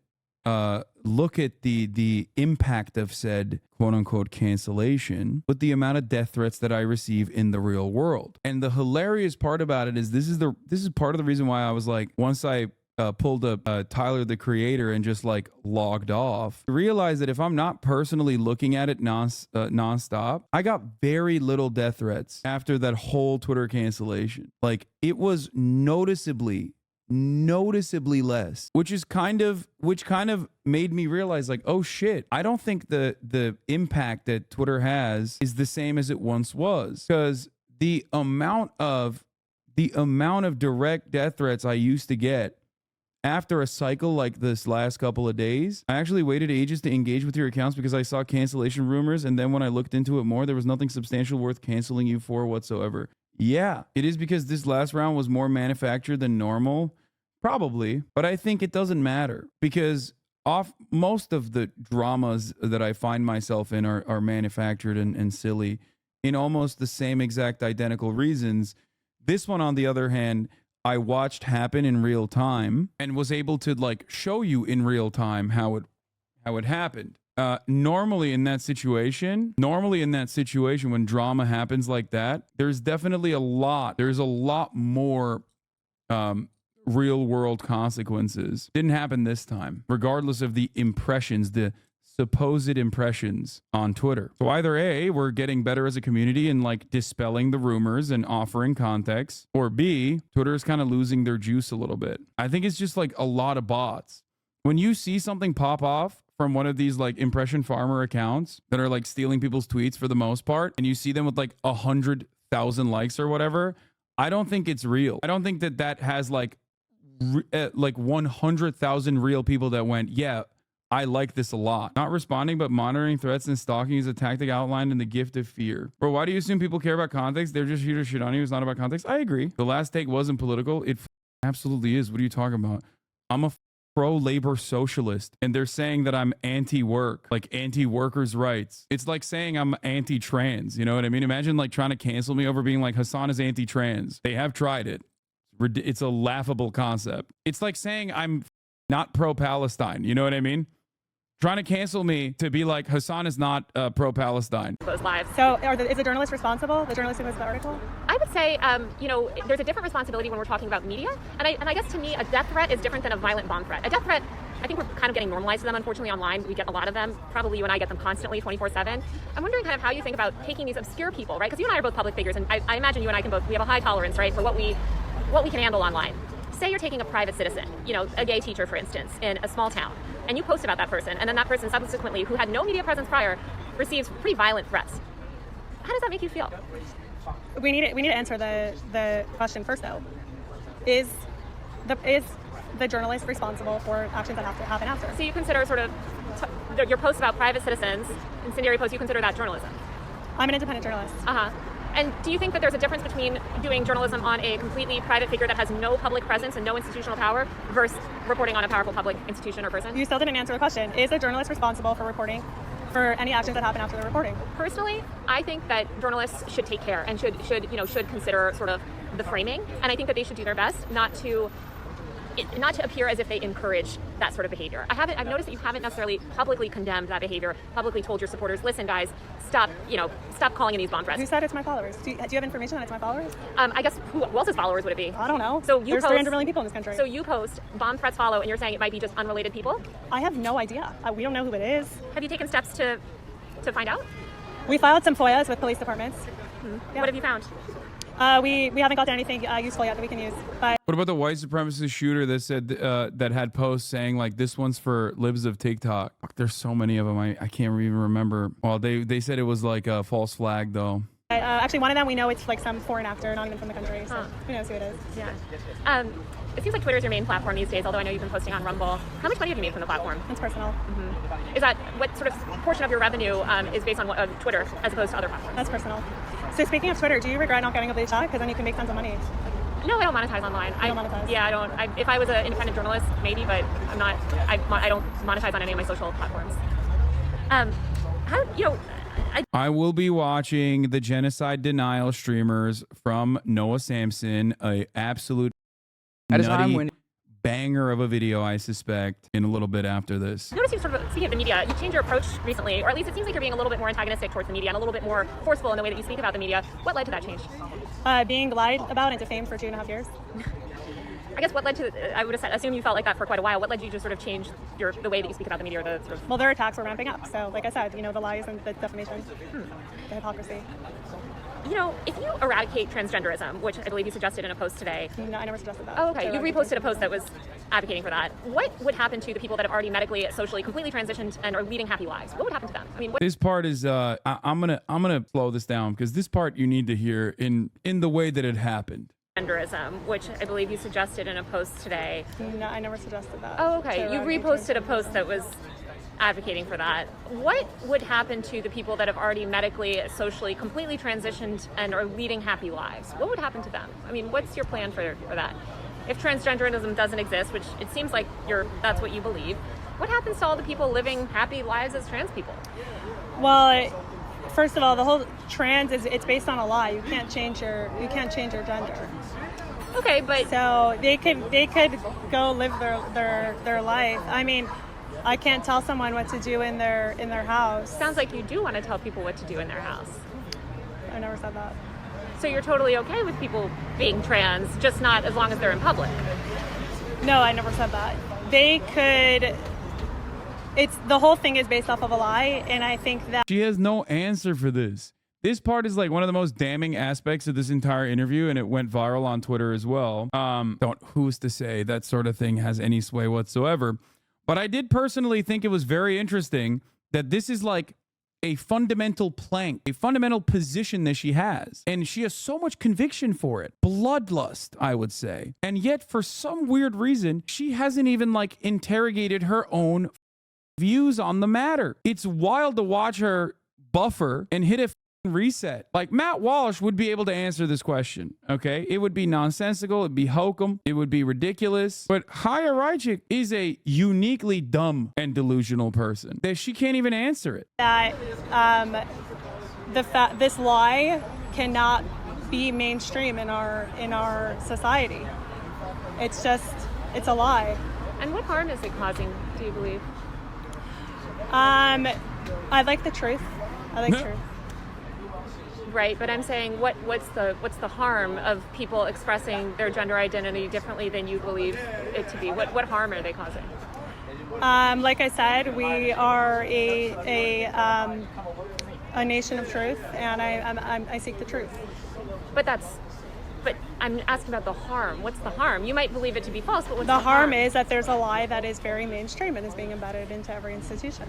look at the impact of said quote unquote cancellation with the amount of death threats that I receive in the real world. And the hilarious part about it is this is part of the reason why I was once I pulled up Tyler the Creator and just logged off, realized that if I'm not personally looking at it nonstop, I got very little death threats after that whole Twitter cancellation. It was noticeably less, which kind of made me realize oh shit, I don't think the impact that Twitter has is the same as it once was, because the amount of direct death threats I used to get after a cycle like this last couple of days, I actually waited ages to engage with your accounts because I saw cancellation rumors, and then when I looked into it more, there was nothing substantial worth canceling you for whatsoever. Yeah, it is because this last round was more manufactured than normal. Probably, but I think it doesn't matter because most of the dramas that I find myself in are manufactured and silly in almost the same exact identical reasons. This one, on the other hand, I watched happen in real time and was able to show you in real time how how it happened. Normally in that situation, when drama happens like that, there's definitely a lot more real world consequences. Didn't happen this time, regardless of the impressions, the supposed impressions on Twitter. So either A, we're getting better as a community and like dispelling the rumors and offering context, or B, Twitter is kind of losing their juice a little bit. I think it's just like a lot of bots. When you see something pop off from one of these like impression farmer accounts that are like stealing people's tweets for the most part, and you see them with like 100,000 likes or whatever, I don't think it's real. I don't think that has like 100,000 real people that went, yeah, I like this a lot. Not responding, but monitoring threats and stalking is a tactic outlined in the gift of fear. Bro, why do you assume people care about context? They're just here to shit on you. It's not about context. I agree. The last take wasn't political. It absolutely is. What are you talking about? I'm a pro-labor socialist, and they're saying that I'm anti-work, like anti-workers' rights. It's like saying I'm anti-trans. You know what I mean? Imagine like trying to cancel me over being like Hasan is anti-trans. They have tried it. It's a laughable concept. It's like saying I'm not pro-Palestine. You know what I mean? Trying to cancel me to be like Hasan is not pro-Palestine. Those lives. So is the journalist responsible? The journalist who posted the article? I would say, there's a different responsibility when we're talking about media. And I guess to me, a death threat is different than a violent bomb threat. A death threat, I think we're kind of getting normalized to them, unfortunately, online. We get a lot of them. Probably you and I get them constantly, 24/7. I'm wondering kind of how you think about taking these obscure people, right? Because you and I are both public figures, and I imagine you and I can both, we have a high tolerance, right, for what we can handle online. Say you're taking a private citizen, a gay teacher, for instance, in a small town, and you post about that person, and then that person subsequently, who had no media presence prior, receives pretty violent threats. How does that make you feel? We need to answer the question first, though. Is the journalist responsible for actions that have to happen after? So you consider sort of your posts about private citizens, incendiary posts, you consider that journalism? I'm an independent journalist. And do you think that there's a difference between doing journalism on a completely private figure that has no public presence and no institutional power versus reporting on a powerful public institution or person? You still didn't answer the question. Is a journalist responsible for reporting for any actions that happen after the reporting? Personally, I think that journalists should take care and should consider sort of the framing, and I think that they should do their best not to appear as if they encourage that sort of behavior. I've noticed that you haven't necessarily publicly condemned that behavior, publicly told your supporters, listen guys, stop calling in these bomb threats. Who said it's my followers? Do you have information that it's my followers? I guess who else's followers would it be? I don't know. So there's 300 million people in this country. So you post bomb threats follow, and you're saying it might be just unrelated people? I have no idea. We don't know who it is. Have you taken steps to find out? We filed some FOIAs with police departments. Mm-hmm. Yeah. What have you found? We haven't got to anything useful yet that we can use. But what about the white supremacist shooter that said that had posts saying like this one's for libs of TikTok? There's so many of them. I can't even remember. Well, they said it was like a false flag though. Actually, one of them we know it's like some foreign actor, not even from the country. So who knows who it is? Yeah. It seems like Twitter is your main platform these days, although I know you've been posting on Rumble. How much money have you made from the platform? It's personal. Mm-hmm. Is that what sort of portion of your revenue is based on Twitter as opposed to other platforms? That's personal. So speaking of Twitter, do you regret not getting a blue check? Because then you can make tons of money. No, I don't monetize online. You don't monetize? Yeah, I don't. If I was an independent journalist, maybe, but I'm not. I don't monetize on any of my social platforms. I will be watching the genocide denial streamers from Noah Samson, a absolute nutty banger of a video, I suspect, in a little bit after this. I noticed you sort of, speaking of the media, you changed your approach recently, or at least it seems like you're being a little bit more antagonistic towards the media and a little bit more forceful in the way that you speak about the media. What led to that change? Being lied about and defamed for 2.5 years. I guess what led to, I would assume you felt like that for quite a while. What led you to sort of change the way that you speak about the media? Or the sort of... Well, their attacks were ramping up. So, like I said, the lies and the defamation, the hypocrisy. If you eradicate transgenderism, which I believe you suggested in a post today. No, I never suggested that. Oh, okay. You reposted a post that was advocating for that. What would happen to the people that have already medically, socially, completely transitioned and are leading happy lives? What would happen to them? I mean, this part is I'm gonna slow this down because this part you need to hear in the way that it happened. Transgenderism, which I believe you suggested in a post today. No, I never suggested that. Oh, okay. You reposted a post that was advocating for that. What would happen to the people that have already medically, socially, completely transitioned and are leading happy lives? What would happen to them? I mean, what's your plan for that? If transgenderism doesn't exist, which it seems like that's what you believe, what happens to all the people living happy lives as trans people? Well, first of all, the whole trans it's based on a lie. You can't change your gender. Okay, but so they could go live their life. I mean, I can't tell someone what to do in their house. Sounds like you do want to tell people what to do in their house. I never said that. So you're totally okay with people being trans, just not as long as they're in public? No, I never said that. They could. It's the whole thing is based off of a lie, and I think that She has no answer for this. This part is like one of the most damning aspects of this entire interview, and it went viral on Twitter as well. Who's to say that sort of thing has any sway whatsoever? But I did personally think it was very interesting that this is like a fundamental plank, a fundamental position that she has. And she has so much conviction for it. Bloodlust, I would say. And yet, for some weird reason, she hasn't even like interrogated her own views on the matter. It's wild to watch her buffer and hit a reset. Like Matt Walsh would be able to answer this question, okay? It would be nonsensical, it'd be hokum, it would be ridiculous. But Chaya Raichik is a uniquely dumb and delusional person that she can't even answer it. that this lie cannot be mainstream in our society. It's a lie. And what harm is it causing, do you believe? I like the truth. I like truth. Right, but I'm saying what's the harm of people expressing their gender identity differently than you believe it to be? What harm are they causing? Like I said, we are a nation of truth, and I seek the truth. But I'm asking about the harm. What's the harm? You might believe it to be false, but what's the harm is that there's a lie that is very mainstream and is being embedded into every institution.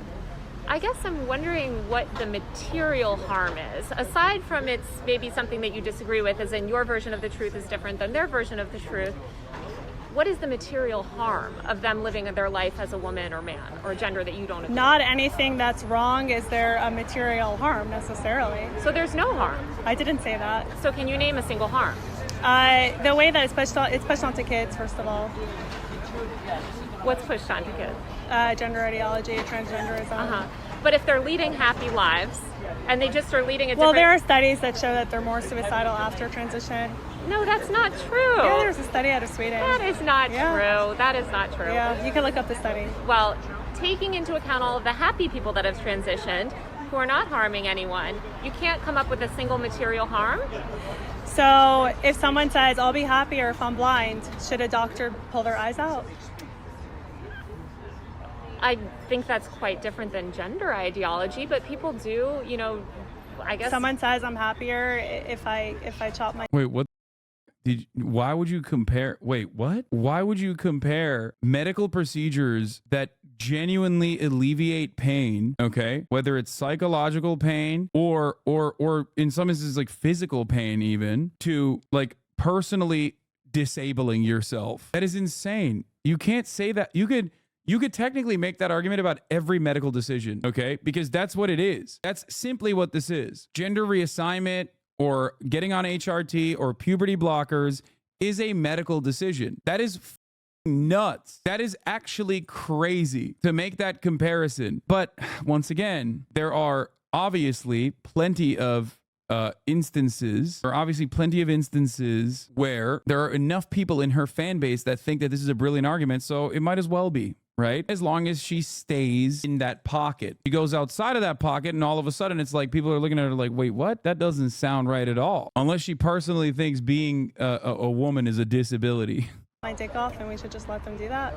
I guess I'm wondering what the material harm is. Aside from it's maybe something that you disagree with, as in your version of the truth is different than their version of the truth. What is the material harm of them living their life as a woman or man or gender that you don't agree? Not anything that's wrong is there a material harm necessarily. So there's no harm. I didn't say that. So can you name a single harm? The way that it's pushed onto kids, first of all. What's pushed onto kids? Gender ideology, transgenderism. But if they're leading happy lives and they just are leading a different... Well, there are studies that show that they're more suicidal after transition. No, that's not true. Yeah, there's a study out of Sweden. That is not true. That is not true. Yeah, you can look up the study. Well, taking into account all of the happy people that have transitioned, who are not harming anyone, you can't come up with a single material harm? So if someone says, I'll be happier if I'm blind, should a doctor pull their eyes out? I think that's quite different than gender ideology, but people do, I guess... Someone says I'm happier if I chop my... Wait, what? Why would you compare... Wait, what? Why would you compare medical procedures that genuinely alleviate pain, okay, whether it's psychological pain or in some instances like physical pain even, to like personally disabling yourself? That is insane. You can't say that. You could technically make that argument about every medical decision, okay? Because that's what it is. That's simply what this is. Gender reassignment or getting on HRT or puberty blockers is a medical decision. That is nuts. That is actually crazy to make that comparison. But once again, there are obviously plenty of instances where there are enough people in her fan base that think that this is a brilliant argument, so it might as well be, right? As long as she stays in that pocket. She goes outside of that pocket and all of a sudden it's like people are looking at her like, wait, what? That doesn't sound right at all. Unless she personally thinks being a woman is a disability. My dick off, and we should just let them do that.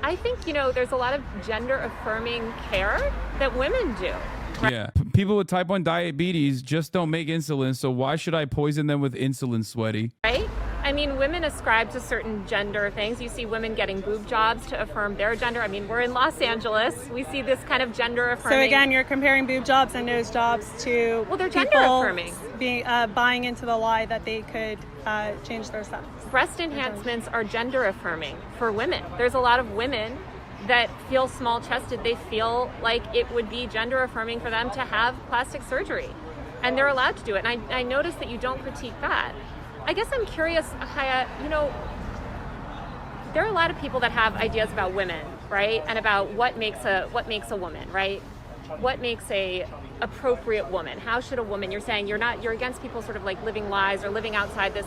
I think, there's a lot of gender affirming care that women do. Right? Yeah. People with type 1 diabetes just don't make insulin, so why should I poison them with insulin, sweaty? Right? I mean, women ascribe to certain gender things. You see women getting boob jobs to affirm their gender. I mean, we're in Los Angeles. We see this kind of gender affirming. So again, you're comparing boob jobs and nose jobs to they're gender affirming. Being buying into the lie that they could change their sex. Breast enhancements are gender affirming for women. There's a lot of women that feel small-chested. They feel like it would be gender affirming for them to have plastic surgery, and they're allowed to do it. And I notice that you don't critique that. I guess I'm curious, Chaya, there are a lot of people that have ideas about women, right? And about what makes a woman, right? What makes a appropriate woman? How should a woman? You're saying you're against people sort of like living lies or living outside this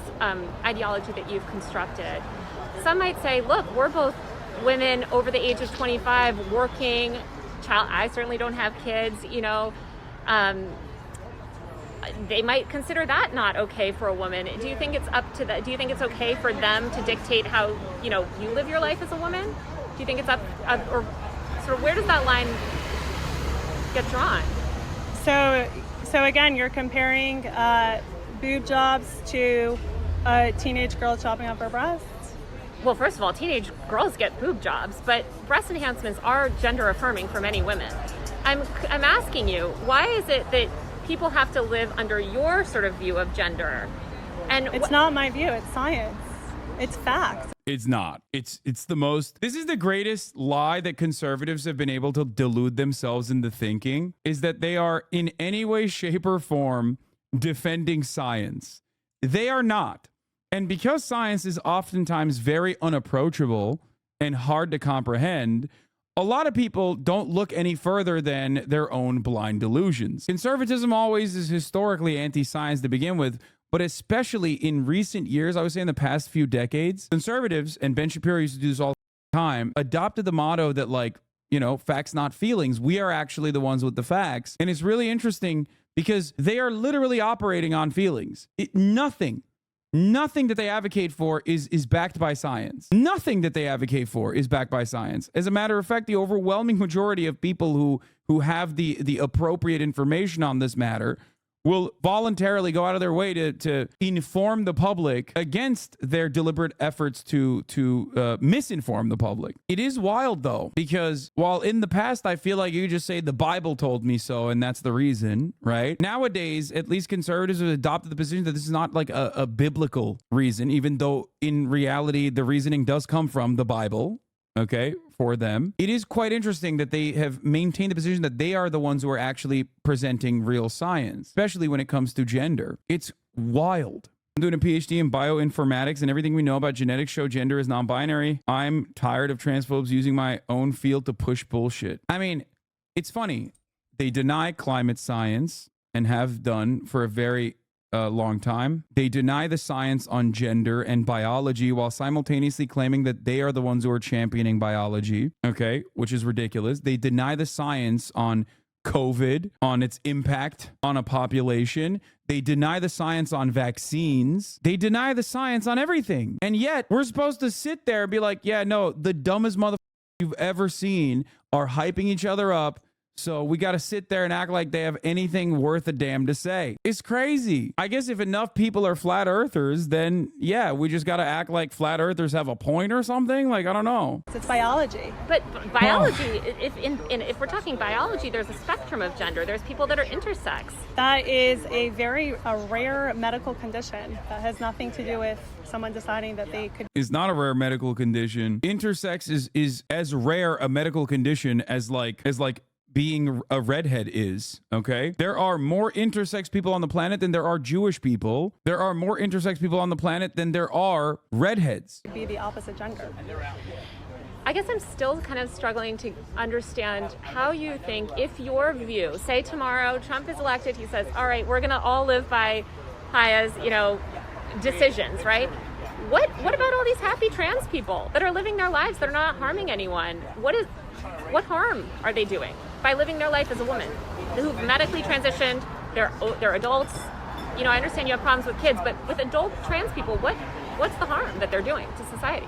ideology that you've constructed. Some might say, look, we're both women over the age of 25 working, I certainly don't have kids, they might consider that not okay for a woman. Do you think it's do you think it's okay for them to dictate how, you live your life as a woman? Do you think it's up or sort of where does that line get drawn? So again, you're comparing boob jobs to a teenage girl chopping up her breasts? Well, first of all, teenage girls get boob jobs, but breast enhancements are gender affirming for many women. I'm asking you, why is it that people have to live under your sort of view of gender? And it's not my view, it's science. It's fact. It's not. It's the most. This is the greatest lie that conservatives have been able to delude themselves into thinking, is that they are in any way, shape, or form defending science. They are not. And because science is oftentimes very unapproachable and hard to comprehend, a lot of people don't look any further than their own blind delusions. Conservatism always is historically anti-science to begin with, but especially in recent years, I would say in the past few decades, conservatives, and Ben Shapiro used to do this all the time, adopted the motto that, like, facts not feelings. We are actually the ones with the facts. And it's really interesting because they are literally operating on feelings. Nothing that they advocate for is backed by science. Nothing that they advocate for is backed by science. As a matter of fact, the overwhelming majority of people who have the appropriate information on this matter will voluntarily go out of their way to inform the public against their deliberate efforts to misinform the public. It is wild, though, because while in the past I feel like you just say the Bible told me so and that's the reason, right? Nowadays, at least conservatives have adopted the position that this is not like a biblical reason, even though in reality the reasoning does come from the Bible. Okay, for them. It is quite interesting that they have maintained the position that they are the ones who are actually presenting real science, especially when it comes to gender. It's wild. I'm doing a PhD in bioinformatics, and everything we know about genetics show gender is non-binary. I'm tired of transphobes using my own field to push bullshit. I mean, it's funny. They deny climate science and have done for a very long time. They deny the science on gender and biology while simultaneously claiming that they are the ones who are championing biology, okay, which is ridiculous. They deny the science on COVID, on its impact on a population. They deny the science on vaccines. They deny the science on everything. And yet, we're supposed to sit there and be like, yeah, no, the dumbest motherfuckers you've ever seen are hyping each other up. So we got to sit there and act like they have anything worth a damn to say. It's crazy. I guess if enough people are flat earthers, then yeah, we just got to act like flat earthers have a point or something. Like, I don't know. It's biology. But biology, if we're talking biology, there's a spectrum of gender. There's people that are intersex. That is a rare medical condition that has nothing to do with someone deciding that they could. It's not a rare medical condition. Intersex is as rare a medical condition as being a redhead is, okay? There are more intersex people on the planet than there are Jewish people. There are more intersex people on the planet than there are redheads. Be the opposite gender. I guess I'm still kind of struggling to understand how you think, if your view, say tomorrow Trump is elected, he says, all right, we're gonna all live by Chaya's, decisions, right? What about all these happy trans people that are living their lives, that are not harming anyone? What harm are they doing by living their life as a woman who've medically transitioned? They're adults. I understand you have problems with kids, but with adult trans people, what's the harm that they're doing to society?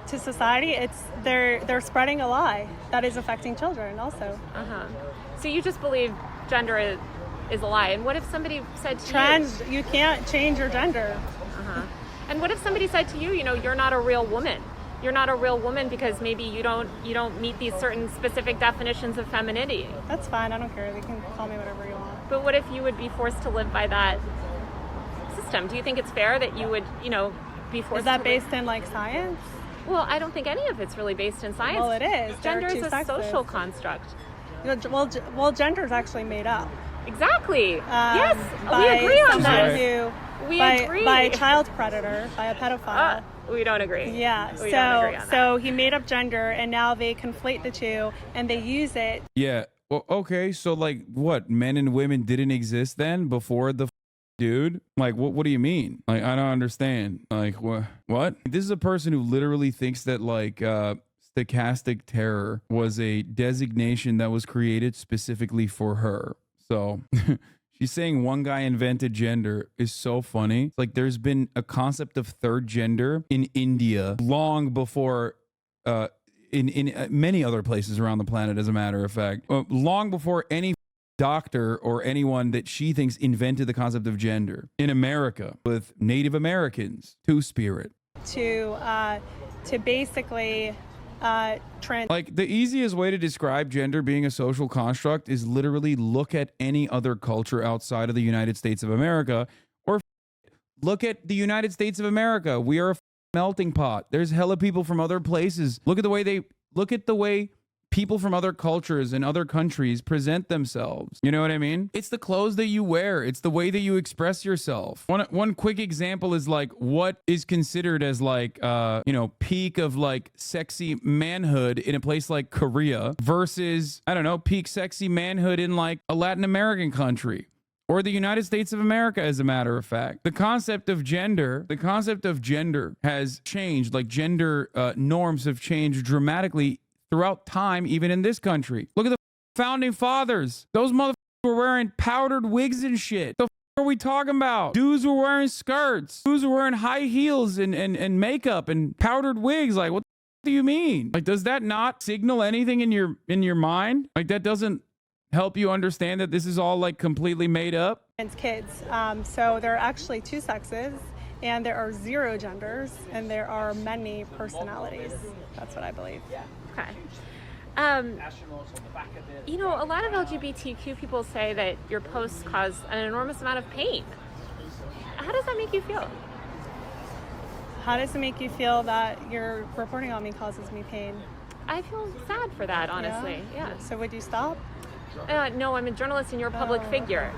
To society, they're spreading a lie that is affecting children also. So you just believe gender is a lie. And what if somebody said to you can't change your gender. And what if somebody said to you, you're not a real woman? You're not a real woman because maybe you don't meet these certain specific definitions of femininity. That's fine. I don't care. They can call me whatever you want. But what if you would be forced to live by that system? Do you think it's fair that you would, be forced? Is that based in science? Well, I don't think any of it's really based in science. Well, it is. Gender is a social construct. Well, gender is actually made up. Exactly. Yes, we agree on that. We agree. By a child predator, by a pedophile. We don't agree. Yeah. We don't agree on that. So he made up gender, and now they conflate the two, and they use it. Yeah. Well, okay. So what? Men and women didn't exist then before the dude. Like, what do you mean? Like, I don't understand. Like, what? This is a person who literally thinks that like stochastic terror was a designation that was created specifically for her. So she's saying one guy invented gender is so funny. It's like there's been a concept of third gender in India long before in many other places around the planet, as a matter of fact, long before any doctor or anyone that she thinks invented the concept of gender in America with Native Americans, two-spirit. To basically like the easiest way to describe gender being a social construct is literally look at any other culture outside of the United States of America, or look at the United States of America. We are a melting pot. There's hella people from other places. Look at the way people from other cultures and other countries present themselves. You know what I mean? It's the clothes that you wear. It's the way that you express yourself. One quick example is like what is considered as like, peak of like sexy manhood in a place like Korea versus, I don't know, peak sexy manhood in like a Latin American country. Or the United States of America, as a matter of fact. The concept of gender has changed. Like gender norms have changed dramatically throughout time, even in this country. Look at the founding fathers. Those motherfuckers were wearing powdered wigs and shit. The are we talking about? Dudes were wearing skirts. Dudes were wearing high heels and makeup and powdered wigs. Like, what do you mean? Like, does that not signal anything in your mind? Like, that doesn't help you understand that this is all like completely made up? And kids. So there are actually two sexes, and there are 0 genders, and there are many personalities. That's what I believe. Okay. A lot of LGBTQ people say that your posts cause an enormous amount of pain. How does that make you feel? How does it make you feel that your reporting on me causes me pain? I feel sad for that, honestly. Yeah. So would you stop? No, I'm a journalist and you're a public figure.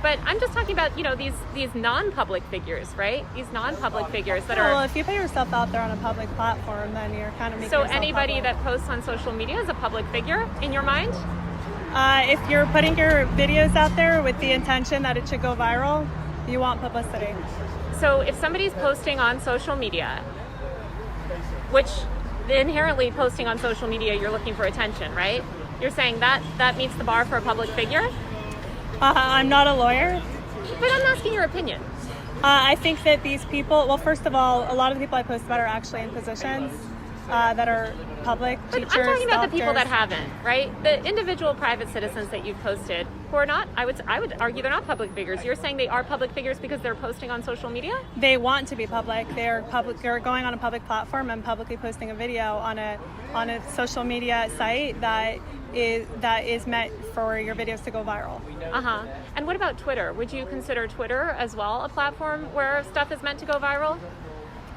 But I'm just talking about, these non-public figures, right? These non-public figures that are... Well, if you put yourself out there on a public platform, then you're kind of making So yourself anybody public. that posts on social media is a public figure, in your mind? If you're putting your videos out there with the intention that it should go viral, you want publicity. So if somebody's posting on social media, which inherently posting on social media, you're looking for attention, right? You're saying that meets the bar for a public figure? I'm not a lawyer. But I'm asking your opinion. I think that these people, well, first of all, a lot of the people I post about are actually in positions that are public, but teachers, I'm talking about doctors. the people that haven't, right? The individual private citizens that you've posted who are not, I would argue they're not public figures. You're saying they are public figures because they're posting on social media? They want to be public. They're going on a public platform and publicly posting a video on a social media site that is meant for your videos to go viral. And what about Twitter? Would you consider Twitter as well a platform where stuff is meant to go viral?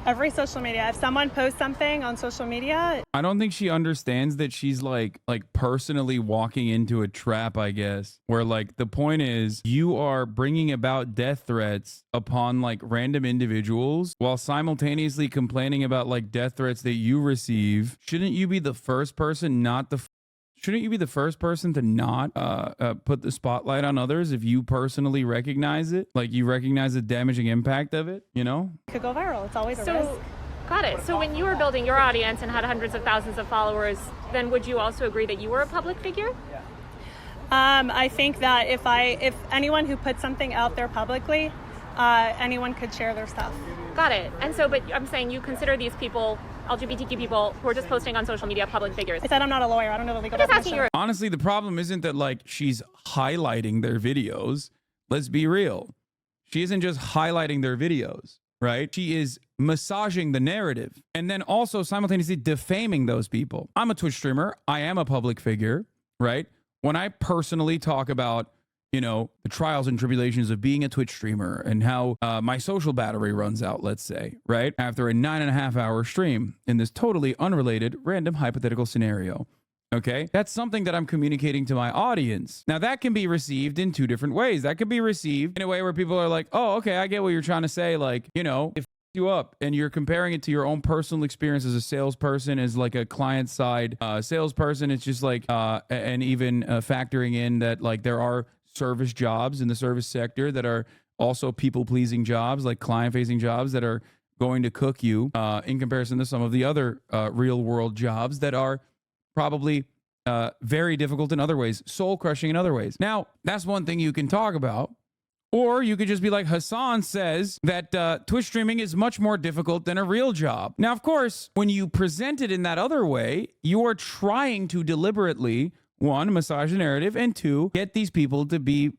Every social media. If someone posts something on social media, I don't think she understands that she's like personally walking into a trap, I guess, where like the point is you are bringing about death threats upon like random individuals while simultaneously complaining about like death threats that you receive. Shouldn't you be the first person to not put the spotlight on others if you personally recognize it? Like you recognize the damaging impact of it, you know? it could go viral. It's always a risk. Got it. So when you were building your audience and had hundreds of thousands of followers, then would you also agree that you were a public figure? I think that if anyone who puts something out there publicly, anyone could share their stuff. Got it. And so, but I'm saying you consider these people, LGBTQ people, who are just posting on social media, public figures. I said I'm not a lawyer. I don't know the legal I'm just asking definition. Honestly, the problem isn't that like she's highlighting their videos. Let's be real. She isn't just highlighting their videos, right? She is massaging the narrative and then also simultaneously defaming those people. I'm a Twitch streamer. I am a public figure, right? When I personally talk about, the trials and tribulations of being a Twitch streamer and how my social battery runs out, let's say, right? After a 9.5-hour stream in this totally unrelated, random hypothetical scenario. Okay, that's something that I'm communicating to my audience. Now, that can be received in 2 different ways. That could be received in a way where people are like, oh, okay, I get what you're trying to say. Like, if you up and you're comparing it to your own personal experience as a salesperson, as like a client side salesperson, it's just like, and even factoring in that like there are service jobs in the service sector that are also people-pleasing jobs, like client-facing jobs that are going to cook you in comparison to some of the other real-world jobs that are probably very difficult in other ways, soul-crushing in other ways. Now, that's one thing you can talk about. Or you could just be like, Hasan says that Twitch streaming is much more difficult than a real job. Now, of course, when you present it in that other way, you are trying to deliberately, one, massage the narrative, and two, get these people to be,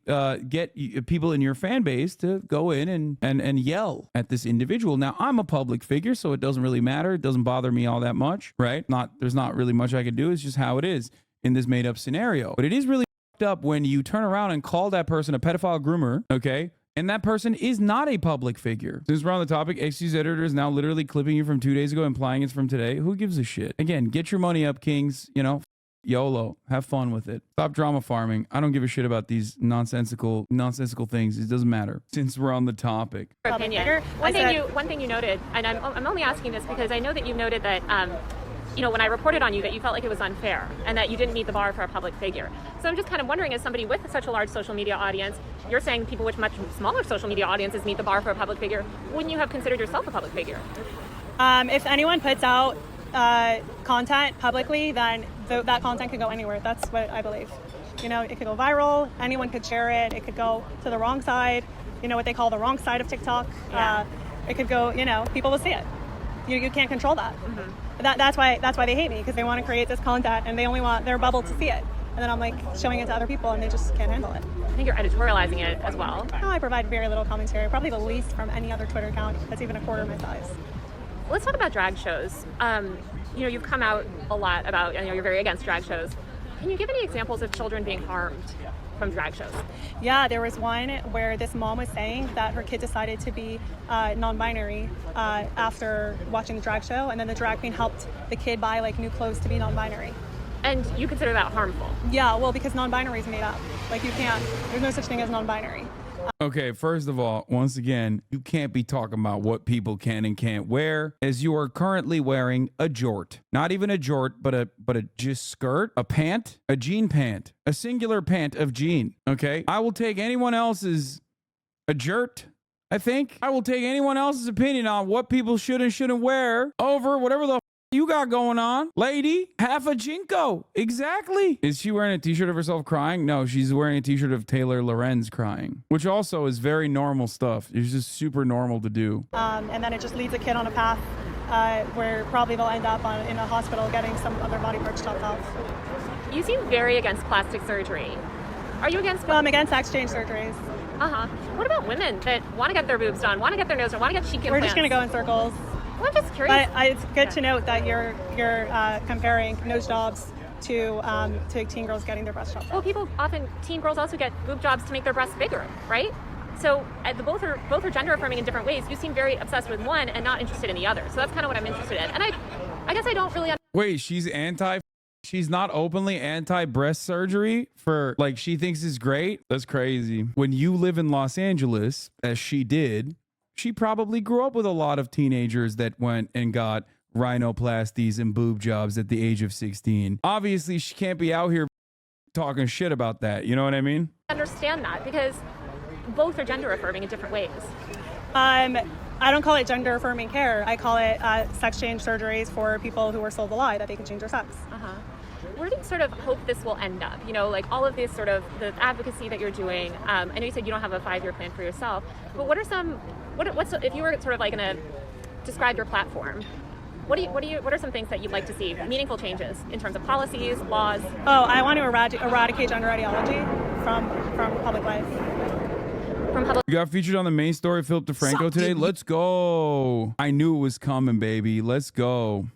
get people in your fan base to go in and yell at this individual. Now, I'm a public figure, so it doesn't really matter. It doesn't bother me all that much, right? There's not really much I can do. It's just how it is in this made up scenario. But it is really up when you turn around and call that person a pedophile groomer, okay? And that person is not a public figure. Since we're on the topic, XQ's editor is now literally clipping you from 2 days ago, implying it's from today. Who gives a shit? Again, get your money up, kings. You know, YOLO. Have fun with it. Stop drama farming. I don't give a shit about these nonsensical things. It doesn't matter. Since we're on the topic. Opinion. One thing you noted, and I'm only asking this because I know that you noted that you know, when I reported on you, that you felt like it was unfair and that you didn't meet the bar for a public figure. So I'm just kind of wondering, as somebody with such a large social media audience, you're saying people with much smaller social media audiences meet the bar for a public figure. Wouldn't you have considered yourself a public figure? If anyone puts out content publicly, then that content could go anywhere. That's what I believe. You know, it could go viral. Anyone could share it. It could go to the wrong side. You know, what they call the wrong side of TikTok. Yeah. It could go, you know, people will see it. You can't control that. Mm-hmm. That's why they hate me, because they want to create this content and they only want their bubble to see it. And then I'm like showing it to other people and they just can't handle it. I think you're editorializing it as well. No, I provide very little commentary, probably the least from any other Twitter account that's even a quarter of my size. Let's talk about drag shows. You know, you've come out a lot about, you know, you're very against drag shows. Can you give any examples of children being harmed from drag shows? Yeah, there was one where this mom was saying that her kid decided to be non-binary after watching the drag show, and then the drag queen helped the kid buy like new clothes to be non-binary. And you consider that harmful? Yeah, well, because non-binary is made up. Like there's no such thing as non-binary. Okay, first of all, once again, you can't be talking about what people can and can't wear, as you are currently wearing a jort. Not even a jort, but a just skirt, a pant, a jean pant, a singular pant of jean. Okay, I will take anyone else's a jurt. I think I will take anyone else's opinion on what people should and shouldn't wear over whatever the you got going on, lady. Half a jinko. Exactly. Is she wearing a t-shirt of herself crying? No, she's wearing a t-shirt of Taylor Lorenz crying, which also is very normal stuff. It's just super normal to do. And then it just leads a kid on a path where probably they'll end up in a hospital getting some other body parts chopped off. You seem very against plastic surgery. Are you against? I'm against sex change surgeries. What about women that want to get their boobs done, want to get their nose done, want to get cheek implants? We're just going to go in circles. Well, I'm just curious. But it's good to note that you're comparing nose jobs to teen girls getting their breasts chopped. Well, teen girls also get boob jobs to make their breasts bigger, right? So both are gender affirming in different ways. You seem very obsessed with one and not interested in the other. So that's kind of what I'm interested in. And I guess I don't really. Wait, she's not openly anti-breast surgery for like she thinks is great? That's crazy. When you live in Los Angeles, as she did, she probably grew up with a lot of teenagers that went and got rhinoplasties and boob jobs at the age of 16. Obviously, she can't be out here talking shit about that. You know what I mean? I understand that because both are gender affirming in different ways. I don't call it gender affirming care. I call it sex change surgeries for people who are sold a lie that they can change their sex. Where do you sort of hope this will end up? You know, like all of this sort of the advocacy that you're doing. I know you said you don't have a 5-year plan for yourself, but what's if you were sort of like going to describe your platform? What are some things that you'd like to see meaningful changes in terms of policies, laws? Oh, I want to eradicate gender ideology from public life. You got featured on the main story, Philip DeFranco today. Let's go. I knew it was coming, baby. Let's go.